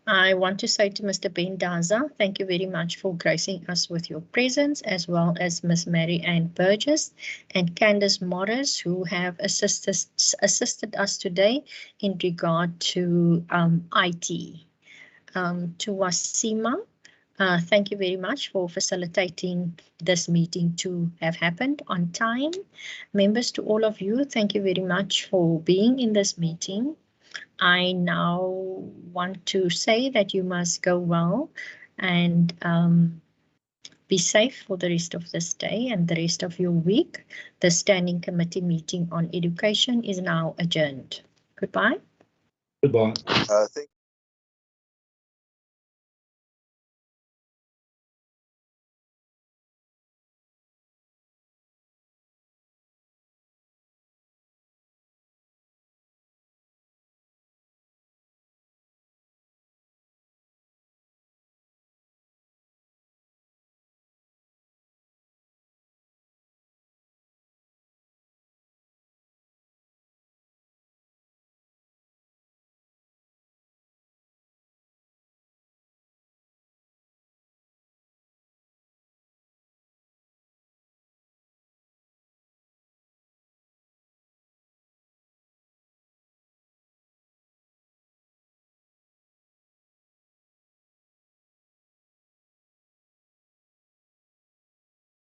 I want to say to Mr. Ben Daza, thank you very much for gracing us with your presence, as well as Ms. Mary Ann Burgess and Candace Morris, who have assisted us today in regard to IT. To Wasima, thank you very much for facilitating this meeting to have happened on time. Members, to all of you, thank you very much for being in this meeting. I now want to say that you must go well and be safe for the rest of this day and the rest of your week. The Standing Committee meeting on education is now adjourned. Goodbye. Goodbye. Thank